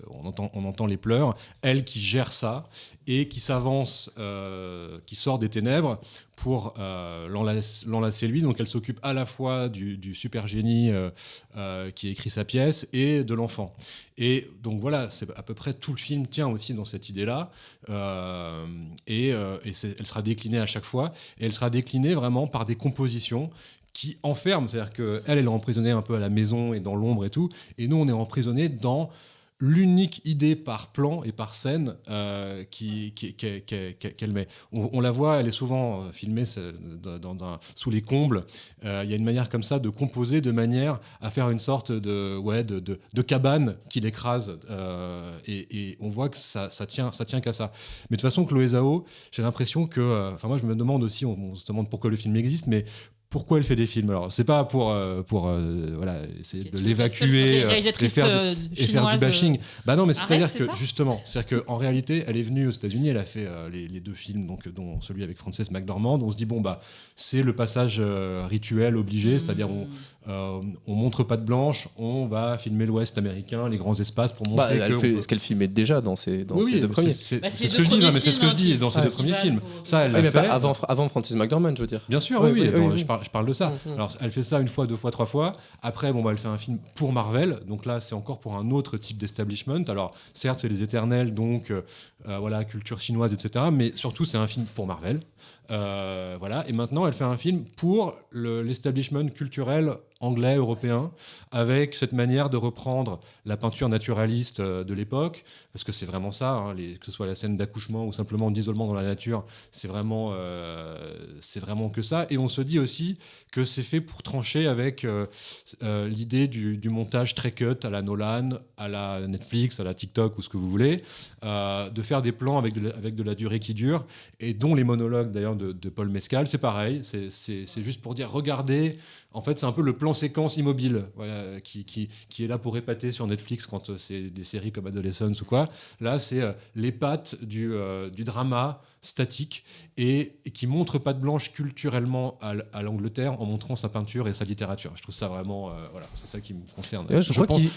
on entend les pleurs. Elle qui gère ça et qui s'avance, qui sort des ténèbres pour l'enlacer lui. Donc, elle s'occupe à la fois du super génie qui écrit sa pièce et de l'enfant. Et donc voilà, c'est à peu près tout le film tient aussi dans cette idée-là. Elle sera déclinée à chaque fois. Et elle sera déclinée vraiment par des compositions qui enferment. C'est-à-dire qu'elle est emprisonnée un peu à la maison et dans l'ombre et tout. Et nous, on est emprisonnés dans l'unique idée par plan et par scène qu'elle met. On la voit, elle est souvent filmée sous les combles. Il y a une manière comme ça de composer de manière à faire une sorte de cabane qui l'écrase. Et on voit que ça tient qu'à ça. Mais de toute façon, Chloé Zhao, j'ai l'impression que... moi, je me demande aussi, on se demande pourquoi le film existe, mais pourquoi elle fait des films. Alors, c'est pas pour voilà, essayer de l'évacuer et faire du bashing. Bah non, mais c'est-à-dire que justement, c'est-à-dire qu'en réalité, elle est venue aux États-Unis, elle a fait les 2 films, donc, dont celui avec Frances McDormand. On se dit, bon, bah, c'est le passage rituel obligé, c'est-à-dire on montre pas de blanche, on va filmer l'Ouest américain, les grands espaces pour montrer ce qu'elle filmait déjà dans ses 2 premiers. C'est ce que je dis, non, mais c'est ce que je dis dans ses 2 premiers films. Ça, elle l'a fait. Avant Frances McDormand, je veux dire. Bien sûr, oui. Je parle de ça. Alors, elle fait ça 1 fois, 2 fois, 3 fois. Après, bon, bah, elle fait un film pour Marvel. Donc là, c'est encore pour un autre type d'establishment. Alors, certes, c'est les Éternels, donc voilà, culture chinoise, etc. Mais surtout, c'est un film pour Marvel. Voilà. Et maintenant, elle fait un film pour l'establishment culturel anglais, européen, avec cette manière de reprendre la peinture naturaliste de l'époque, parce que c'est vraiment ça, hein, que ce soit la scène d'accouchement ou simplement d'isolement dans la nature, c'est vraiment que ça. Et on se dit aussi que c'est fait pour trancher avec l'idée du montage très cut à la Nolan, à la Netflix, à la TikTok ou ce que vous voulez, de faire des plans avec de la durée qui dure, et dont les monologues d'ailleurs de Paul Mescal, c'est pareil, c'est juste pour dire, regardez, en fait c'est un peu le plan séquence immobile, voilà, qui est là pour épater sur Netflix quand c'est des séries comme Adolescence ou quoi. Là, c'est les pattes du drama statique et qui montre patte blanche culturellement à l'Angleterre en montrant sa peinture et sa littérature. Je trouve ça vraiment, voilà, c'est ça qui me consterne. Ouais,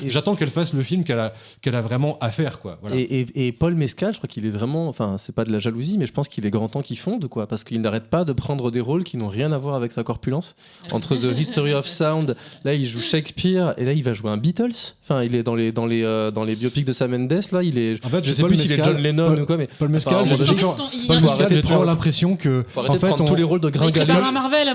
j'attends qu'elle fasse le film qu'elle a vraiment à faire, quoi. Voilà. Et Paul Mescal, je crois qu'il est vraiment, enfin, c'est pas de la jalousie, mais je pense qu'il est grand temps qu'il fonde, quoi, parce qu'il n'arrête pas de prendre des rôles qui n'ont rien à voir avec sa corpulence. Entre The History of Sound, là il joue Shakespeare, et là il va jouer un Beatles. Enfin, il est dans les biopics de Sam Mendes, là il est. En fait, je sais plus s'il est John Lennon ou quoi, mais Paul Mescal, j'ai toujours l'impression que, en fait, tous les rôles de gringalet.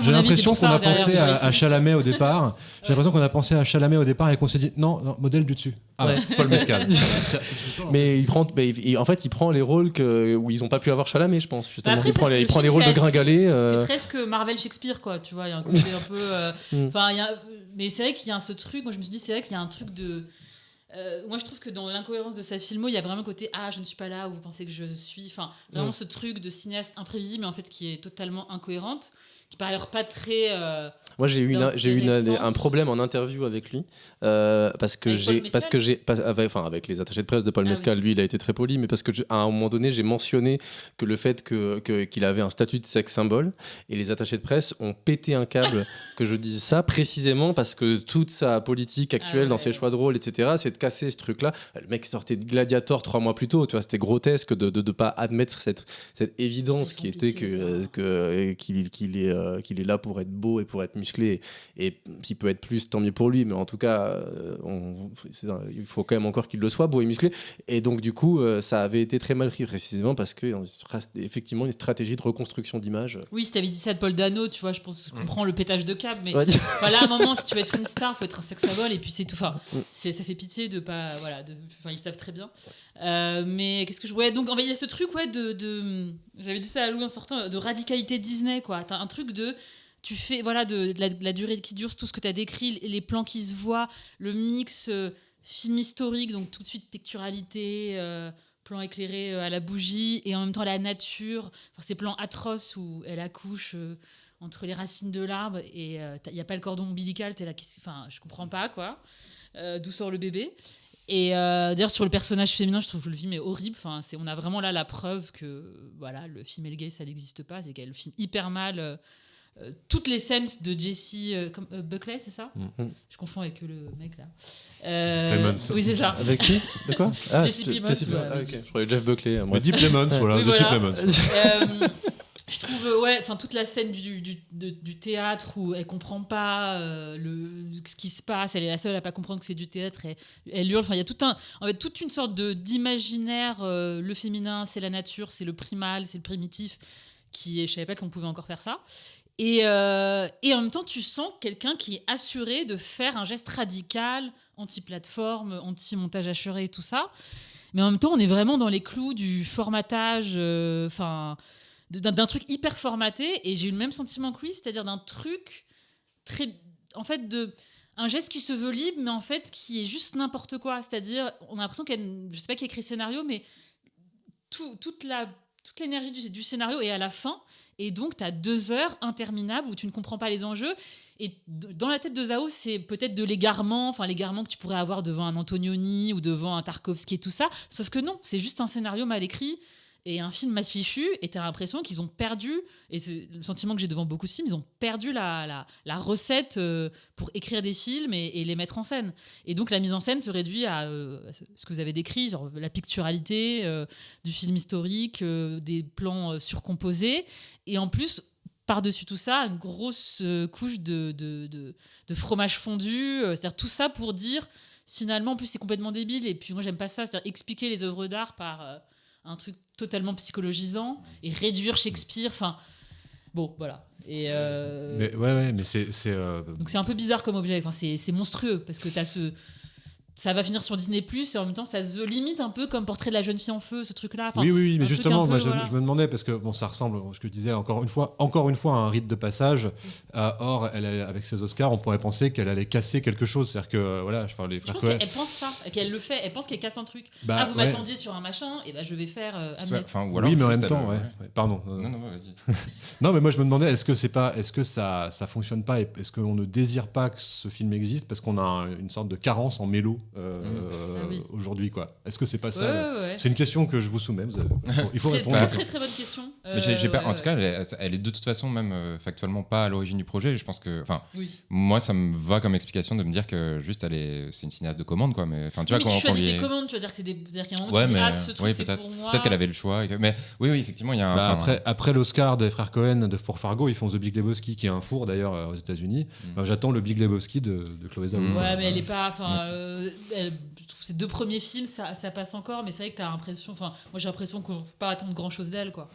J'ai l'impression qu'on a pensé à Chalamet au départ. J'ai l'impression qu'on a pensé à Chalamet au départ et qu'on s'est dit non, modèle du dessus. Ah ouais. Paul Mescal. Mais en fait, il prend les rôles où ils n'ont pas pu avoir Chalamet, je pense. Justement. Après, il prend les rôles de gringalet. C'est presque Marvel Shakespeare, quoi. Tu vois, il y a un côté un peu. Mais c'est vrai qu'il y a ce truc. Moi, je me suis dit, c'est vrai qu'il y a un truc de. Moi, je trouve que dans l'incohérence de sa filmo, il y a vraiment le côté je ne suis pas là où vous pensez que je suis. Enfin, vraiment ce truc de cinéaste imprévisible, mais en fait qui est totalement incohérente, qui par ailleurs pas très. Moi, j'ai eu un problème en interview avec lui parce que avec les attachés de presse de Paul Mescal, lui, il a été très poli, mais parce que à un moment donné, j'ai mentionné que le fait qu'il avait un statut de sex symbole, et les attachés de presse ont pété un câble que je dise ça précisément parce que toute sa politique actuelle dans ses choix de rôle, etc., c'est de casser ce truc-là. Le mec sortait de Gladiator 3 mois plus tôt, tu vois, c'était grotesque de pas admettre cette évidence qui était qu'il est là pour être beau et pour être musclé, et s'il peut être plus, tant mieux pour lui, mais en tout cas il faut quand même encore qu'il le soit, beau et musclé, et donc du coup ça avait été très mal pris, précisément parce que effectivement une stratégie de reconstruction d'image. Oui, si t'avais dit ça de Paul Dano, tu vois, je pense qu'on comprend le pétage de câble, mais voilà, à un moment, si tu veux être une star, faut être un sex symbole, et puis c'est tout. Enfin, ça fait pitié de pas, voilà, ils savent très bien. Mais qu'est-ce que donc il y a ce truc, j'avais dit ça à Louis en sortant, de radicalité Disney, quoi. T'as un truc tu fais de la durée qui dure, tout ce que tu as décrit, les plans qui se voient, le mix film historique, donc tout de suite picturalité, plan éclairé à la bougie, et en même temps la nature, ces plans atroces où elle accouche entre les racines de l'arbre, et il n'y a pas le cordon ombilical, t'es là, je comprends pas, quoi. D'où sort le bébé. Et d'ailleurs, sur le personnage féminin, je trouve que le film est horrible. On a vraiment là la preuve que le female gaze, ça n'existe pas, c'est qu'elle filme hyper mal. Toutes les scènes de Jessie Buckley, c'est ça ? Je confonds avec le mec là. Plemons. Oui, c'est ça. Avec qui ? De quoi ? Jesse Plemons. Okay. Je croyais Jeff Buckley. Deep Plemons, voilà. Oui, Jesse Plemons. Je trouve, toute la scène du théâtre où elle comprend pas ce qui se passe, elle est la seule à pas comprendre que c'est du théâtre, elle hurle. Il y a toute une sorte d'imaginaire. Le féminin, c'est la nature, c'est le primal, c'est le primitif. Je savais pas qu'on pouvait encore faire ça. Et en même temps, tu sens quelqu'un qui est assuré de faire un geste radical, anti-plateforme, anti-montage assuré, tout ça. Mais en même temps, on est vraiment dans les clous du formatage, d'un truc hyper formaté. Et j'ai eu le même sentiment que lui, c'est-à-dire d'un truc très... En fait, un geste qui se veut libre, mais en fait, qui est juste n'importe quoi. C'est-à-dire, on a l'impression je sais pas qui a écrit le scénario, mais toute toute l'énergie du scénario est à la fin. Et donc, tu as 2 heures interminables où tu ne comprends pas les enjeux. Et dans la tête de Zhao, c'est peut-être de l'égarement que tu pourrais avoir devant un Antonioni ou devant un Tarkovsky et tout ça. Sauf que non, c'est juste un scénario mal écrit et un film mal fichu. Et tu as l'impression qu'ils ont perdu, et c'est le sentiment que j'ai devant beaucoup de films, ils ont perdu la recette pour écrire des films et les mettre en scène. Et donc, la mise en scène se réduit à ce que vous avez décrit, genre la picturalité du film historique, des plans surcomposés. Et en plus, par-dessus tout ça, une grosse couche de fromage fondu. C'est-à-dire tout ça pour dire, finalement, en plus, c'est complètement débile. Et puis moi, j'aime pas ça. C'est-à-dire expliquer les œuvres d'art par un truc totalement psychologisant et réduire Shakespeare. Enfin, bon, voilà. Et mais c'est donc c'est un peu bizarre comme objet. Enfin, c'est monstrueux parce que t'as ça va finir sur Disney+, et en même temps, ça se limite un peu comme Portrait de la jeune fille en feu, ce truc-là. Enfin, oui, mais justement, moi, voilà. je me demandais, parce que bon, ça ressemble, ce que je disais, encore une fois, à un rite de passage. Or, avec ses Oscars, on pourrait penser qu'elle allait casser quelque chose. C'est-à-dire que, voilà, je pense qu'elle pense ça, qu'elle le fait. Elle pense qu'elle casse un truc. Vous m'attendiez sur un machin, et je vais faire Hamlet. Oui, mais en même temps, pardon. Non, vas-y. Non, mais moi, je me demandais, est-ce que ça fonctionne pas, et est-ce qu'on ne désire pas que ce film existe parce qu'on a une sorte de carence en mélo aujourd'hui, quoi. Est-ce que c'est pas ça ouais. C'est une question que je vous soumets. Il faut répondre. Très très bonne question. En tout cas, elle est de toute façon même factuellement pas à l'origine du projet. Je pense que, moi, ça me va comme explication de me dire que juste c'est une cinéaste de commande, quoi. Mais tu vois, tu choisis des commandes, tu vas dire que c'est-à-dire qu'il y a un moment où tu dis ce truc c'est pour moi. Peut-être qu'elle avait le choix. Mais oui, effectivement, il y a après l'Oscar des frères Cohen pour Fargo, ils font The Big Lebowski, qui est un four d'ailleurs aux États-Unis. J'attends le Big Lebowski de Chloé Zhao. Ouais, mais elle est pas. Je trouve ces 2 premiers films, ça passe encore, mais c'est vrai que t'as l'impression. Enfin, moi j'ai l'impression qu'on ne peut pas attendre grand-chose d'elle, quoi.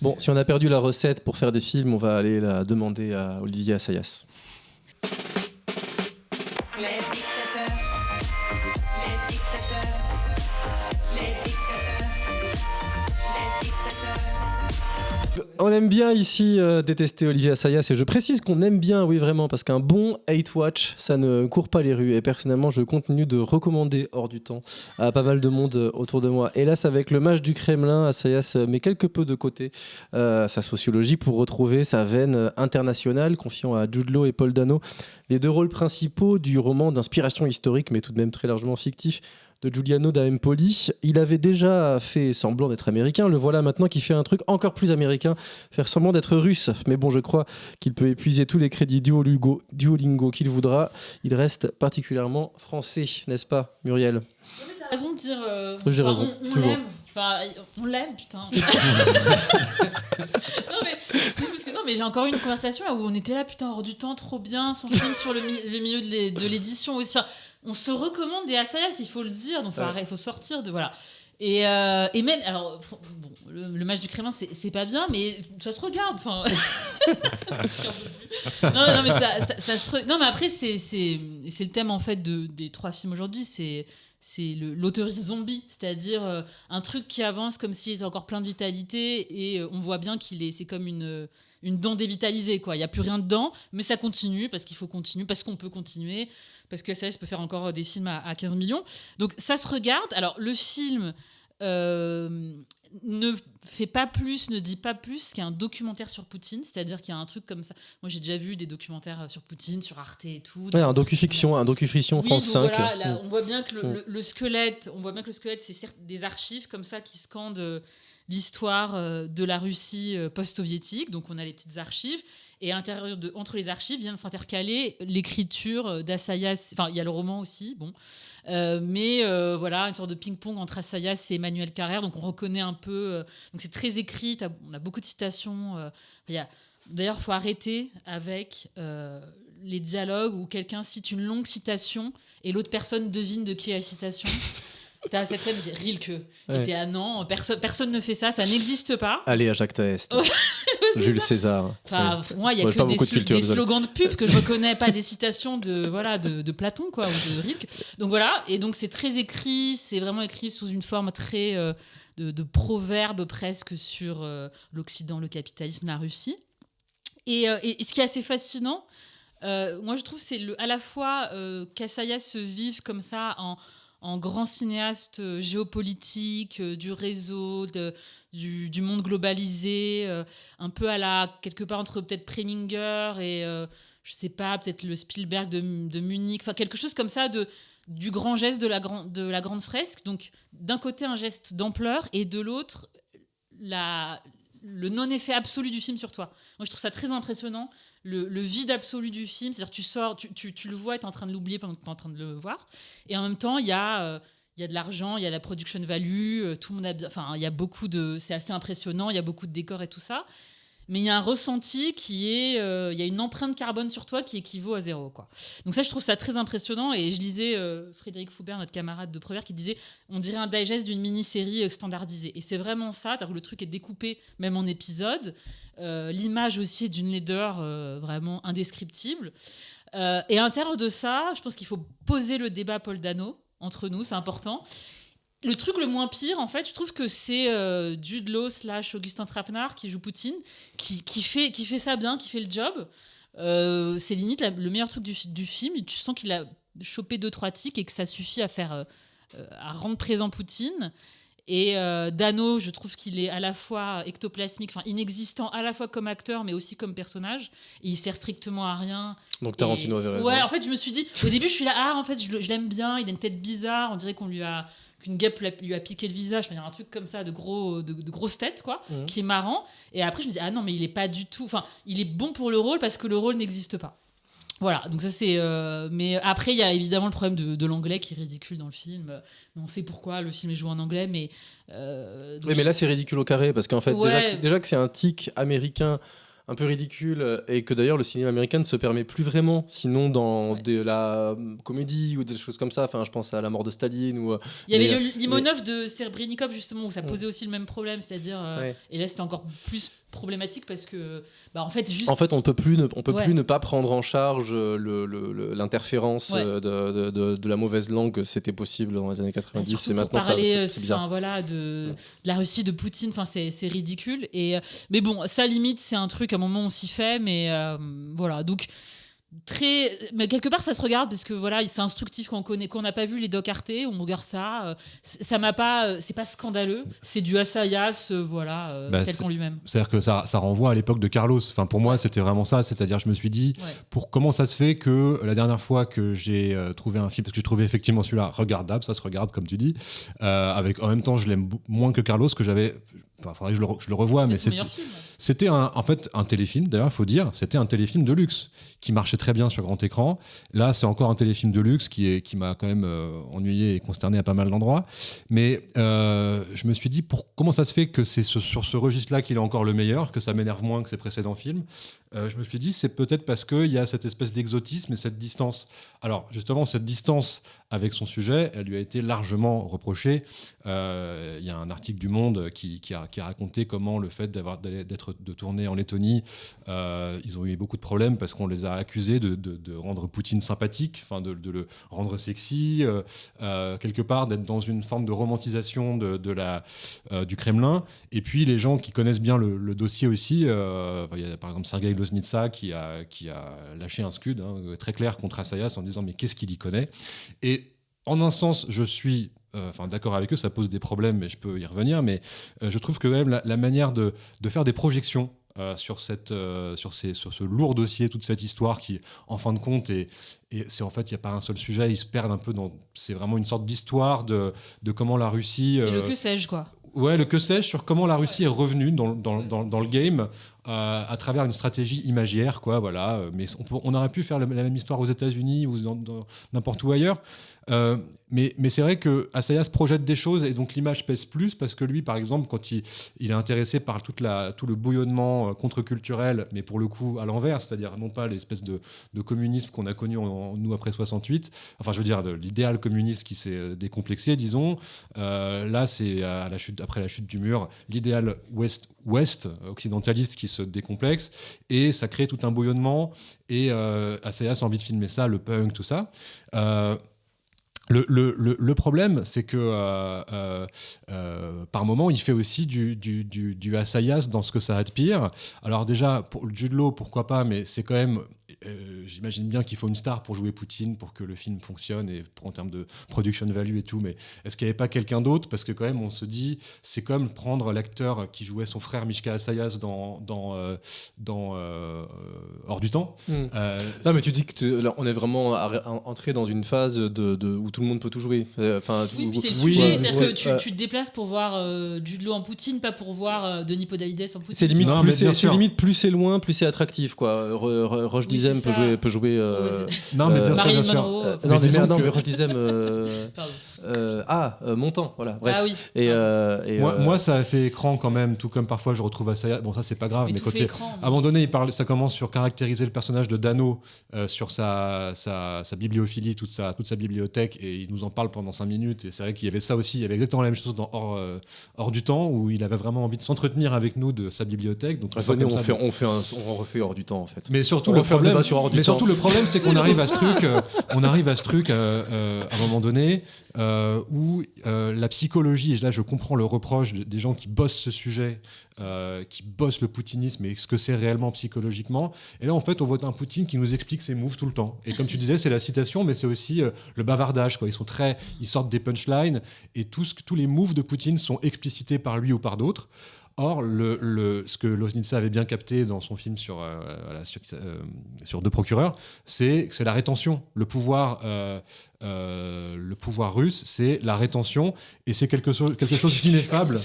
Bon, si on a perdu la recette pour faire des films, on va aller la demander à Olivier Assayas. On aime bien ici détester Olivier Assayas, et je précise qu'on aime bien, oui vraiment, parce qu'un bon hate watch, ça ne court pas les rues, et personnellement je continue de recommander Hors du temps à pas mal de monde autour de moi. Hélas, avec Le Mage du Kremlin, Assayas met quelque peu de côté sa sociologie pour retrouver sa veine internationale, confiant à Jude Law et Paul Dano les 2 rôles principaux du roman d'inspiration historique, mais tout de même très largement fictif, de Giuliano da Empoli. Il avait déjà fait semblant d'être américain, le voilà maintenant qui fait un truc encore plus américain, faire semblant d'être russe. Mais bon, je crois qu'il peut épuiser tous les crédits Duolingo qu'il voudra. Il reste particulièrement français, n'est-ce pas, Muriel ? T'as raison de dire... J'ai raison, on toujours. L'aime. On l'aime, putain. Non mais j'ai encore eu une conversation là où on était là, putain, Hors du temps, trop bien, son film sur le milieu de l'édition aussi. On se recommande des Assayas, il faut le dire, donc il faut sortir de... Voilà. Et même, alors, bon, le Mage du Kremlin, c'est pas bien, mais ça se regarde. Non, mais ça se non, mais après, c'est le thème, en fait, des 3 films aujourd'hui, c'est l'autorisme zombie, c'est-à-dire un truc qui avance comme s'il était encore plein de vitalité, et on voit bien c'est comme une dent dévitalisée, quoi. Il n'y a plus rien dedans, mais ça continue, parce qu'il faut continuer, parce qu'on peut continuer, parce que ça peut faire encore des films à 15 millions. Donc ça se regarde. Alors le film ne fait pas plus, ne dit pas plus qu'un documentaire sur Poutine, c'est-à-dire qu'il y a un truc comme ça. Moi j'ai déjà vu des documentaires sur Poutine, sur Arte et tout. Un docu-fiction France 5. Voilà, là, on voit bien que le squelette, c'est certes des archives comme ça qui scandent l'histoire de la Russie post-soviétique. Donc on a les petites archives. Et à l'intérieur entre les archives vient de s'intercaler l'écriture d'Assayas. Enfin, il y a le roman aussi, bon. Mais voilà, une sorte de ping-pong entre Assayas et Emmanuel Carrère. Donc on reconnaît un peu. Donc c'est très écrit. On a beaucoup de citations. D'ailleurs, il faut arrêter avec les dialogues où quelqu'un cite une longue citation et l'autre personne devine de qui est la citation. T'as cette scène qui dit Rilke. Ouais. Et t'es non, personne ne fait ça, ça n'existe pas. Allez à Jacques Taest. Jules César. Enfin, moi, il y a que des slogans de pub que je reconnais, pas des citations de Platon, quoi, ou de Rilke. Donc voilà, et donc c'est très écrit, c'est vraiment écrit sous une forme très de proverbe presque sur l'Occident, le capitalisme, la Russie. Et ce qui est assez fascinant, moi je trouve, c'est à la fois qu'Assayas se vive comme ça en en grand cinéaste géopolitique, du réseau, du monde globalisé, un peu quelque part entre peut-être Preminger et, je sais pas, peut-être le Spielberg de Munich, enfin quelque chose comme ça du grand geste de la grande fresque. Donc, d'un côté, un geste d'ampleur et de l'autre, le non-effet absolu du film sur toi. Moi, je trouve ça très impressionnant. Le vide absolu du film, c'est-à-dire tu sors, tu le vois et tu es en train de l'oublier pendant que tu es en train de le voir. Et en même temps, il y a de l'argent, il y a la production value, tout le monde il y a beaucoup c'est assez impressionnant, il y a beaucoup de décors et tout ça. Mais il y a un ressenti qui est... il y a une empreinte carbone sur toi qui équivaut à 0, quoi. Donc ça, je trouve ça très impressionnant. Et je lisais Frédéric Foubert, notre camarade de première, qui disait on dirait un digest d'une mini-série standardisée. Et c'est vraiment ça. C'est-à-dire que le truc est découpé même en épisodes. L'image aussi est d'une laideur vraiment indescriptible. Et à l'intérieur de ça, je pense qu'il faut poser le débat Paul Dano entre nous, c'est important. Le truc le moins pire, en fait, je trouve que c'est Jude Law / Augustin Trapenard qui joue Poutine, qui fait ça bien, qui fait le job. C'est limite le meilleur truc du film. Tu sens qu'il a chopé 2-3 tics et que ça suffit à rendre présent Poutine. Et Dano, je trouve qu'il est à la fois ectoplasmique, enfin inexistant à la fois comme acteur, mais aussi comme personnage. Et il sert strictement à rien. Donc Tarantino avait raison. Ouais, en fait, je me suis dit, au début, je suis là, en fait, je l'aime bien, il a une tête bizarre, on dirait qu'une guêpe lui a piqué le visage. Enfin, il y a un truc comme ça de grosse tête, quoi, qui est marrant. Et après, je me dis, ah non, mais il est pas du tout. Enfin, il est bon pour le rôle parce que le rôle n'existe pas. Voilà, donc ça c'est. Mais après, il y a évidemment le problème de l'anglais qui est ridicule dans le film. On sait pourquoi le film est joué en anglais, mais. Oui, mais là c'est ridicule au carré parce qu'en fait, déjà que c'est un tic américain un peu ridicule et que d'ailleurs le cinéma américain ne se permet plus vraiment, sinon dans de la comédie ou des choses comme ça. Enfin, je pense à La mort de Staline ou. Il y avait le Limonov de Serebrennikov justement où ça posait aussi le même problème, c'est-à-dire et là c'était encore plus problématique parce que en fait on peut plus ne pas prendre en charge l'interférence de la mauvaise langue. C'était possible dans les années 90 et maintenant c'est bizarre. Voilà, de la Russie de Poutine, enfin c'est ridicule mais bon, ça limite c'est un truc à un moment on s'y fait, mais voilà, donc mais quelque part ça se regarde parce que voilà, c'est instructif quand on n'a pas vu les docs Arte, on regarde ça, ça m'a pas, c'est pas scandaleux, c'est du Assayas, tel qu'en lui-même. C'est-à-dire que ça renvoie à l'époque de Carlos. Enfin, pour moi c'était vraiment ça, c'est-à-dire je me suis dit comment ça se fait que la dernière fois que j'ai trouvé un film, parce que je trouvais effectivement celui-là regardable, ça se regarde comme tu dis, avec en même temps je l'aime moins que Carlos, que j'avais. Enfin, faudrait que je le revoie, mais c'était en fait un téléfilm, d'ailleurs il faut dire, c'était un téléfilm de luxe qui marchait très bien sur grand écran. Là c'est encore un téléfilm de luxe qui m'a quand même ennuyé et consterné à pas mal d'endroits, mais je me suis dit comment ça se fait que c'est sur ce registre-là qu'il est encore le meilleur, que ça m'énerve moins que ses précédents films. Je me suis dit c'est peut-être parce qu'il y a cette espèce d'exotisme et cette distance. Alors justement cette distance avec son sujet, elle lui a été largement reprochée. Il y a un article du Monde qui a raconté comment le fait de tourner en Lettonie, ils ont eu beaucoup de problèmes parce qu'on les a accusés de rendre Poutine sympathique, enfin de le rendre sexy, quelque part d'être dans une forme de romantisation du Kremlin. Et puis les gens qui connaissent bien le dossier aussi, il y a par exemple Sergei Loznitsa qui a lâché un scud très clair contre Assayas en disant mais qu'est-ce qu'il y connaît. Et en un sens, je suis d'accord avec eux, ça pose des problèmes, mais je peux y revenir. Mais je trouve que quand même la manière de faire des projections sur ce lourd dossier, toute cette histoire qui, en fin de compte, c'est en fait, il n'y a pas un seul sujet, ils se perdent un peu c'est vraiment une sorte d'histoire de comment la Russie. C'est le que sais-je, quoi. Ouais, le que sais-je sur comment la Russie est revenue dans le game à travers une stratégie imagière, quoi, voilà. Mais on aurait pu faire la même histoire aux États-Unis ou dans n'importe où ailleurs. Mais c'est vrai que Assayas projette des choses et donc l'image pèse plus parce que lui, par exemple, quand il est intéressé par tout le bouillonnement contre-culturel, mais pour le coup à l'envers, c'est-à-dire non pas l'espèce de communisme qu'on a connu nous après 68, enfin je veux dire l'idéal communiste qui s'est décomplexé, disons. Là, c'est après la chute du mur, l'idéal ouest occidentaliste qui se décomplexe et ça crée tout un bouillonnement et Assayas a envie de filmer ça, le punk, tout ça. Le problème, c'est que par moment, il fait aussi du Assayas dans ce que ça a de pire. Alors déjà, pour Jude Law, pourquoi pas, mais c'est quand même... j'imagine bien qu'il faut une star pour jouer Poutine, pour que le film fonctionne et en termes de production value et tout, mais est-ce qu'il n'y avait pas quelqu'un d'autre? Parce que quand même, on se dit, c'est comme prendre l'acteur qui jouait son frère Mishka Assayas dans Hors du temps. Non, mais tu dis que là, on est vraiment entré dans une phase où tout le monde peut tout jouer. Oui, puis c'est le sujet, c'est-à-dire que tu te déplaces pour voir Jude Law en Poutine, pas pour voir Denis Podalides en Poutine. C'est limite, plus c'est loin, plus c'est attractif, quoi. Roche Dizem peut jouer. Non, mais bien sûr, Marilyn bien sûr. Monroe. Mais Roche Dizem. Montand, voilà. Bref. Ah oui. Moi, ça a fait écran quand même, tout comme parfois je retrouve Assayas. Bon, ça c'est pas grave, mais côté. Écran, À un moment donné, ça commence sur caractériser le personnage de Dano sur sa bibliophilie, toute sa bibliothèque, et il nous en parle pendant 5 minutes. Et c'est vrai qu'il y avait ça aussi. Il y avait exactement la même chose dans Hors du temps, où il avait vraiment envie de s'entretenir avec nous de sa bibliothèque. Donc on refait Hors du temps en fait. Mais surtout le problème, c'est qu'on arrive à ce truc, à un moment donné. Où la psychologie, et là je comprends le reproche des gens qui bossent ce sujet, qui bossent le poutinisme et ce que c'est réellement psychologiquement, et là en fait on voit un Poutine qui nous explique ses moves tout le temps, et comme tu disais, c'est la citation, mais c'est aussi le bavardage, quoi. Ils sortent des punchlines, et tous les moves de Poutine sont explicités par lui ou par d'autres. Or, ce que Loznitsa avait bien capté dans son film sur deux procureurs, c'est la rétention. Le pouvoir russe, c'est la rétention, et c'est quelque chose d'ineffable.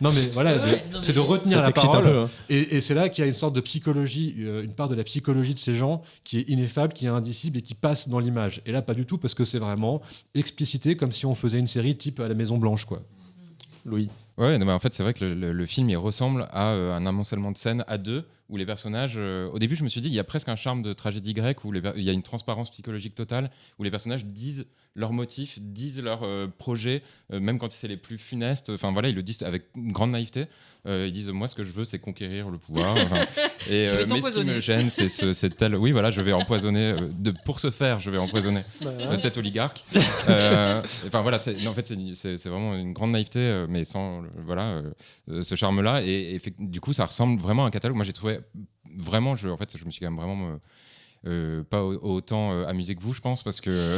Non, mais voilà, c'est de retenir la parole. Un peu, hein. Et c'est là qu'il y a une sorte de psychologie, une part de la psychologie de ces gens qui est ineffable, qui est indicible et qui passe dans l'image. Et là, pas du tout, parce que c'est vraiment explicité comme si on faisait une série type à la Maison Blanche, quoi. Louis. Ouais, non, mais en fait, c'est vrai que le film, il ressemble à un amoncellement de scènes à deux, où les personnages... au début, je me suis dit, il y a presque un charme de tragédie grecque, où il y a une transparence psychologique totale, où les personnages disent leurs motifs, disent leurs projets, même quand c'est les plus funestes. Enfin, voilà, ils le disent avec une grande naïveté. Ils disent, moi, ce que je veux, c'est conquérir le pouvoir. Mais ce qui me gêne, c'est tel... Oui, voilà, je vais empoisonner... pour ce faire, je vais empoisonner cet oligarque. Enfin, voilà, en fait, c'est vraiment une grande naïveté, mais sans... ce charme-là, et du coup ça ressemble vraiment à un catalogue. Moi j'ai trouvé vraiment, je me suis quand même vraiment pas autant amusé que vous, je pense, parce que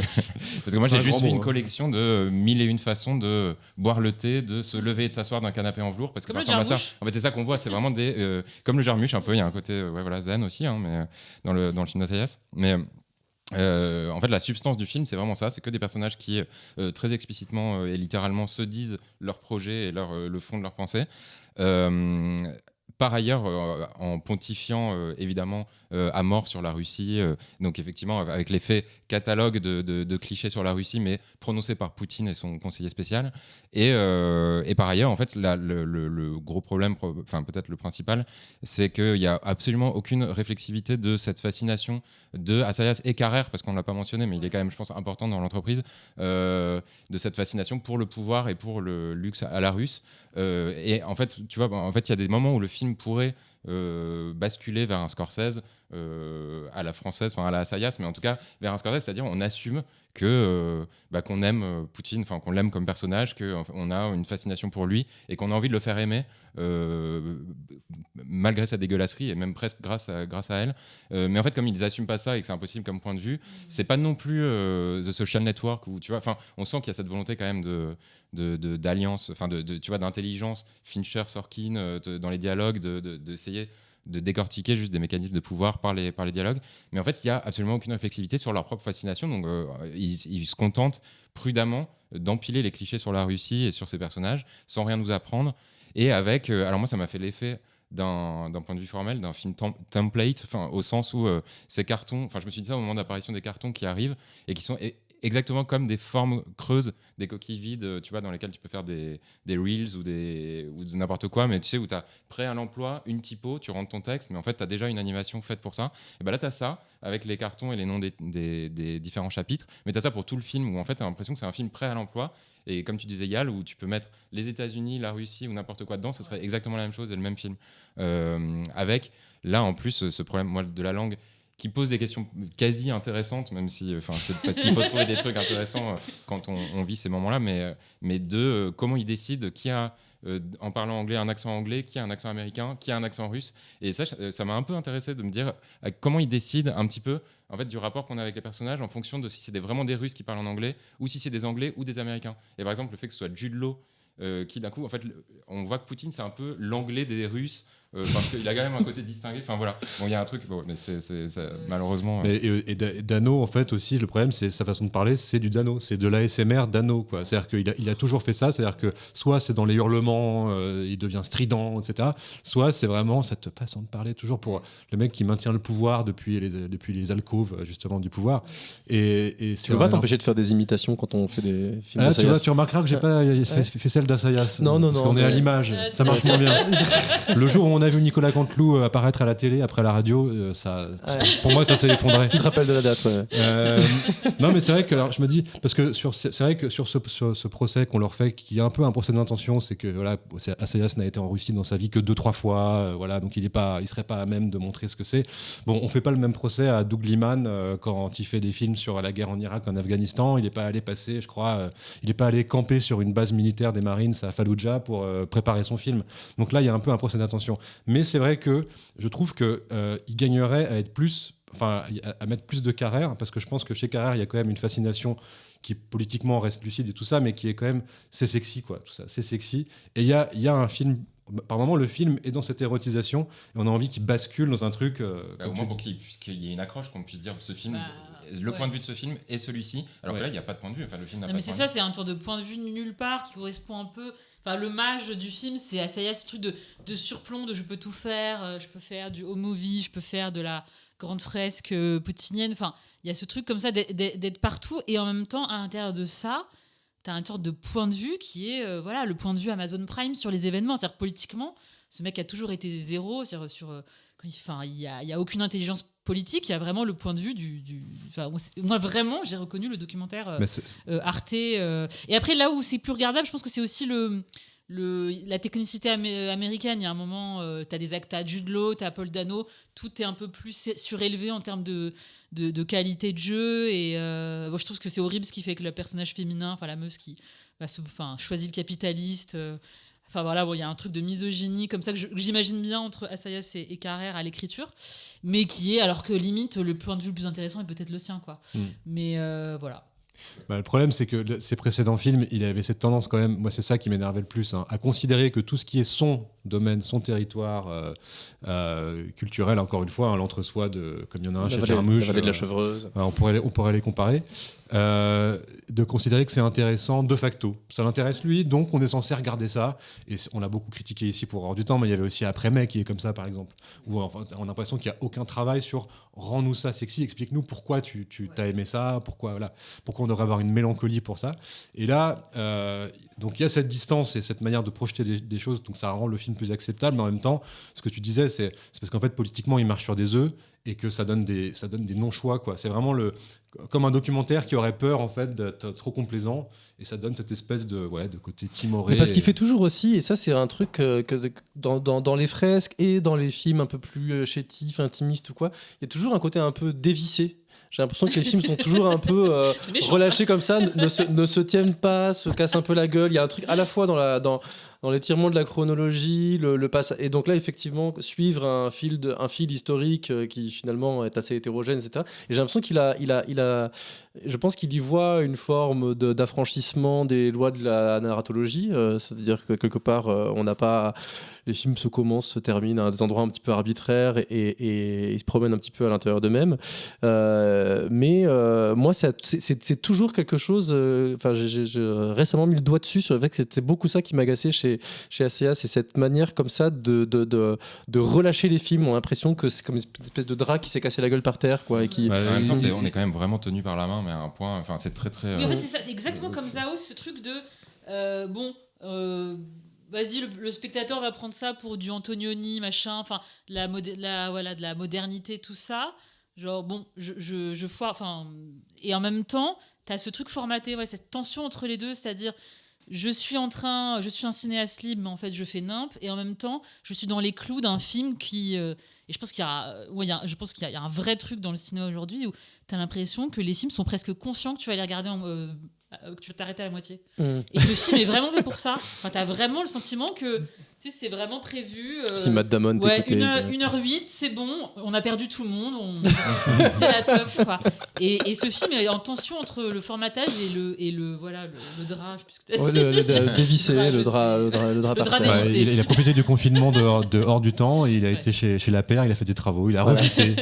moi j'ai juste vu une collection de 1001 façons de boire le thé, de se lever et de s'asseoir d'un canapé en velours, parce que ça ressemble à ça. En fait c'est ça qu'on voit, c'est vraiment des comme le Jarmusch un peu, il y a un côté zen aussi, hein, mais dans le film d'Assayas, mais en fait, la substance du film, c'est vraiment ça. C'est que des personnages qui, très explicitement et littéralement, se disent leur projet et le fond de leur pensée. Par ailleurs, en pontifiant évidemment à mort sur la Russie, donc effectivement avec l'effet catalogue de clichés sur la Russie, mais prononcé par Poutine et son conseiller spécial. Et par ailleurs, en fait, le gros problème, enfin peut-être le principal, c'est qu'il n'y a absolument aucune réflexivité de cette fascination de Assayas et Carrère, parce qu'on ne l'a pas mentionné, mais il est quand même, je pense, important dans l'entreprise, de cette fascination pour le pouvoir et pour le luxe à la russe. Et en fait, tu vois, en fait, il y a des moments où le film pourrait basculer vers un Scorsese à la française, enfin à la Assayas, mais en tout cas vers un Scorsese, c'est-à-dire on assume que qu'on aime Poutine, enfin qu'on l'aime comme personnage, qu'on a une fascination pour lui et qu'on a envie de le faire aimer malgré sa dégueulasserie et même presque grâce à elle. Mais en fait, comme ils n'assument pas ça et que c'est impossible comme point de vue, c'est pas non plus The Social Network où tu vois, enfin on sent qu'il y a cette volonté quand même d'alliance, enfin tu vois, d'intelligence Fincher, Sorkin dans les dialogues, d'essayer de décortiquer juste des mécanismes de pouvoir par les dialogues, mais en fait il n'y a absolument aucune réflexivité sur leur propre fascination, donc ils se contentent prudemment d'empiler les clichés sur la Russie et sur ses personnages sans rien nous apprendre, et avec alors moi ça m'a fait l'effet d'un point de vue formel d'un film template, au sens où ces cartons, je me suis dit ça au moment d'apparition des cartons qui arrivent et qui sont exactement comme des formes creuses, des coquilles vides, tu vois, dans lesquelles tu peux faire des reels ou n'importe quoi, mais tu sais, où tu as prêt à l'emploi, une typo, tu rentres ton texte, mais en fait, tu as déjà une animation faite pour ça. Et ben là, tu as ça, avec les cartons et les noms des différents chapitres, mais tu as ça pour tout le film, où en fait, tu as l'impression que c'est un film prêt à l'emploi. Et comme tu disais, Yal, où tu peux mettre les États-Unis, la Russie ou n'importe quoi dedans, ce serait exactement la même chose et le même film. Avec, là, en plus, ce problème de la langue, qui pose des questions quasi intéressantes, même si, c'est parce qu'il faut trouver des trucs intéressants quand on vit ces moments-là, mais de comment ils décident qui a, en parlant anglais, un accent anglais, qui a un accent américain, qui a un accent russe. Et ça m'a un peu intéressé de me dire comment ils décident un petit peu en fait, du rapport qu'on a avec les personnages en fonction de si c'est vraiment des Russes qui parlent en anglais ou si c'est des Anglais ou des Américains. Et par exemple, le fait que ce soit Jude Law qui d'un coup, en fait, on voit que Poutine, c'est un peu l'anglais des Russes. Parce qu'il a quand même un côté distingué. Enfin voilà, il y a un truc, mais c'est malheureusement. Et Dano, en fait, aussi, le problème, c'est sa façon de parler, c'est du Dano, c'est de l'ASMR Dano, quoi. C'est-à-dire qu'il a toujours fait ça, c'est-à-dire que soit c'est dans les hurlements, il devient strident, etc. Soit c'est vraiment cette façon de parler, toujours pour le mec qui maintient le pouvoir depuis les alcôves, justement, du pouvoir. Et tu ne peux pas t'empêcher de faire des imitations quand on fait des films d'Assayas. Tu remarqueras que j'ai pas fait celle d'Assayas. Non. Parce qu'on est à l'image, ça marche moins bien. Le jour où on a vu Nicolas Canteloup apparaître à la télé après la radio, pour moi ça s'est effondré. Tu te rappelles de la date, non mais c'est vrai que alors, je me dis, parce que c'est vrai que sur ce procès qu'on leur fait, qui est un peu un procès d'intention, c'est que voilà, Assayas n'a été en Russie dans sa vie que 2-3 fois, voilà, donc il serait pas à même de montrer ce que c'est. Bon, on fait pas le même procès à Doug Liman quand il fait des films sur la guerre en Irak, en Afghanistan. Il n'est pas allé passer, je crois, il n'est pas allé camper sur une base militaire des Marines à Fallujah pour préparer son film. Donc là, il y a un peu un procès d'intention. Mais c'est vrai que je trouve qu'il gagnerait à être plus, à mettre plus de Carrère, parce que je pense que chez Carrère, il y a quand même une fascination qui politiquement reste lucide et tout ça, mais qui est quand même, c'est sexy, quoi, tout ça, c'est sexy. Et il y a un film, par moment, le film est dans cette érotisation, et on a envie qu'il bascule dans un truc. Au moins pour qu'il y ait une accroche, qu'on puisse dire ce film, le point de vue de ce film est celui-ci, alors que là, il n'y a pas de point de vue. Enfin, le film n'a pas de point de vue. Mais c'est ça, c'est un sorte de point de vue de nulle part qui correspond un peu. Enfin, le mage du film, c'est Assayas, ce truc de surplomb, de je peux tout faire, je peux faire du home movie, je peux faire de la grande fresque poutinienne. Enfin, il y a ce truc comme ça d'être partout, et en même temps, à l'intérieur de ça, tu as une sorte de point de vue qui est le point de vue Amazon Prime sur les événements. C'est-à-dire politiquement, ce mec a toujours été zéro. Il y a aucune intelligence politique. Il y a vraiment le point de vue moi, vraiment, j'ai reconnu le documentaire Arte. Et après, là où c'est plus regardable, je pense que c'est aussi la technicité américaine. Il y a un moment, tu as des actes, tu as Jude Law, tu as Paul Dano, tout est un peu plus surélevé en termes de qualité de jeu. Et je trouve que c'est horrible ce qui fait que le personnage féminin, la meuf qui choisit le capitaliste. Il y a un truc de misogynie comme ça que j'imagine bien entre Assayas et Carrère à l'écriture, mais qui est, alors que limite, le point de vue le plus intéressant est peut-être le sien, quoi. Mais voilà. Le problème, c'est que ses précédents films, il avait cette tendance quand même, moi c'est ça qui m'énervait le plus, à considérer que tout ce qui est son domaine, son territoire culturel, encore une fois, l'entre-soi, comme il y en a un chez Jarmusch, la vallée de la Chevreuse, on pourrait les comparer, de considérer que c'est intéressant de facto. Ça l'intéresse lui, donc on est censé regarder ça, et on l'a beaucoup critiqué ici pour avoir du temps, mais il y avait aussi Après Mai qui est comme ça, par exemple, où on a l'impression qu'il n'y a aucun travail sur rends-nous ça sexy, explique-nous pourquoi tu t'as aimé ça, pourquoi on devrait avoir une mélancolie pour ça. Et là, donc il y a cette distance et cette manière de projeter des choses, donc ça rend le film plus acceptable, mais en même temps, ce que tu disais, c'est parce qu'en fait, politiquement, il marche sur des œufs et que ça donne des non-choix, quoi. C'est vraiment comme un documentaire qui aurait peur, en fait, d'être trop complaisant, et ça donne cette espèce de côté timoré. Mais parce qu'il fait toujours aussi, et ça, c'est un truc que dans les fresques et dans les films un peu plus chétifs, intimistes ou quoi, il y a toujours un côté un peu dévissé. J'ai l'impression que les films sont toujours un peu relâchés comme ça, ne se tiennent pas, se cassent un peu la gueule. Il y a un truc à la fois dans l'étirement de la chronologie, le passage. Et donc là, effectivement, suivre un fil historique qui finalement est assez hétérogène, etc. Et j'ai l'impression je pense qu'il y voit une forme d'affranchissement des lois de la narratologie. C'est-à-dire que quelque part, on n'a pas... Les films se commencent, se terminent à des endroits un petit peu arbitraires et ils se promènent un petit peu à l'intérieur d'eux-mêmes. Mais moi, c'est toujours quelque chose... j'ai récemment mis le doigt dessus sur le fait que c'était beaucoup ça qui m'agaçait chez Assayas, c'est cette manière comme ça de relâcher les films. On a l'impression que c'est comme une espèce de drap qui s'est cassé la gueule par terre, quoi. Et en même temps, on est quand même vraiment tenu par la main, mais à un point... c'est très, très... Oui, en fait, c'est ça. C'est exactement comme Zao, ce truc de... vas-y, le spectateur va prendre ça pour du Antonioni, machin, de la modernité, tout ça. Genre, je foire. Et en même temps, t'as ce truc formaté, cette tension entre les deux, c'est-à-dire, je suis un cinéaste libre, mais en fait, je fais nimp, et en même temps, je suis dans les clous d'un film qui Et je pense qu'il y a un vrai truc dans le cinéma aujourd'hui où tu as l'impression que les films sont presque conscients que tu vas les regarder que tu vas t'arrêter à la moitié. Et ce film est vraiment fait pour ça. Enfin, tu as vraiment le sentiment que c'est vraiment prévu. Si Matt Damon t'écoutait. 1h08, c'est bon, on a perdu tout le monde, c'est la teuf, quoi. Et ce film est en tension entre le formatage et le drap, je sais plus ce que t'as dit. Le dévissé, le drap par terre. dévissé. Il a profité du confinement de hors du temps, et il a été chez La Paire, il a fait des travaux, il a revissé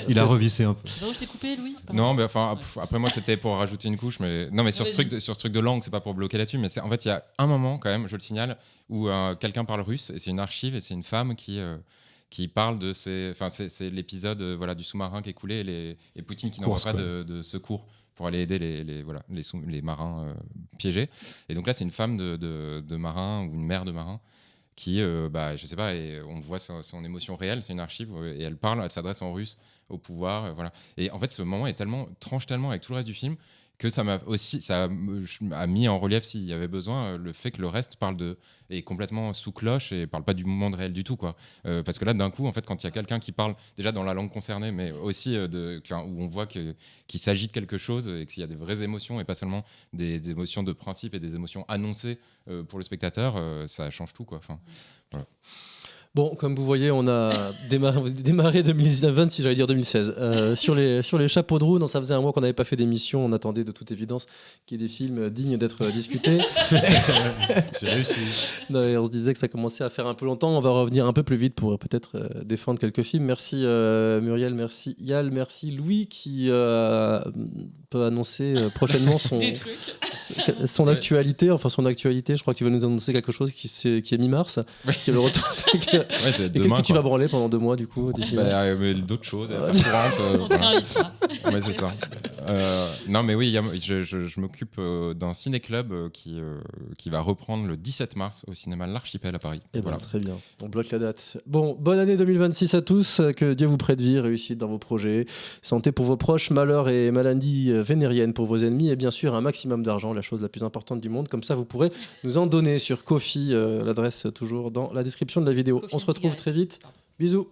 un peu. Donc je t'ai coupé, Louis. Non, mais enfin, après moi c'était pour rajouter une couche, mais non, mais sur ce truc de langue, c'est pas pour bloquer là-dessus, mais en fait il y a un moment quand même, je le signale, où quelqu'un parle russe, et c'est une archive, et c'est une femme qui parle de c'est l'épisode du sous-marin qui est coulé, et Poutine qui n'envoie pas de secours pour aller aider les marins piégés. Et donc là, c'est une femme de marin ou une mère de marin qui, je sais pas, et on voit son émotion réelle, c'est une archive, et elle s'adresse en russe au pouvoir, voilà. Et en fait, ce moment tranche tellement avec tout le reste du film que ça a mis en relief, s'il y avait besoin, le fait que le reste est complètement sous cloche et parle pas du monde réel du tout, quoi. Parce que là, d'un coup, en fait, quand il y a quelqu'un qui parle déjà dans la langue concernée, mais aussi où on voit qu'il s'agit de quelque chose et qu'il y a des vraies émotions et pas seulement des émotions de principe et des émotions annoncées pour le spectateur, ça change tout, quoi. Enfin, voilà. Bon, comme vous voyez, on a démarré 2026, j'allais dire 2016. Sur les chapeaux de roue, ça faisait un mois qu'on n'avait pas fait d'émission. On attendait de toute évidence qu'il y ait des films dignes d'être discutés. J'ai réussi. On se disait que ça commençait à faire un peu longtemps. On va revenir un peu plus vite pour peut-être défendre quelques films. Merci Muriel, merci Yal, merci Louis qui peut annoncer prochainement son actualité. Enfin, son actualité, je crois que tu vas nous annoncer quelque chose qui est mi-mars, qui est le retour. Et qu'est-ce que tu vas branler pendant 2 mois du coup d'autres choses, c'est ça. Non mais oui, je m'occupe d'un ciné-club qui va reprendre le 17 mars au cinéma L'Archipel à Paris. Voilà. Très bien, on bloque la date. Bon, bonne année 2026 à tous, que Dieu vous prête vie, réussite dans vos projets, santé pour vos proches, malheur et maladies vénériennes pour vos ennemis, et bien sûr un maximum d'argent, la chose la plus importante du monde. Comme ça vous pourrez nous en donner sur Ko-fi, l'adresse toujours dans la description de la vidéo. On se retrouve très vite. Bisous.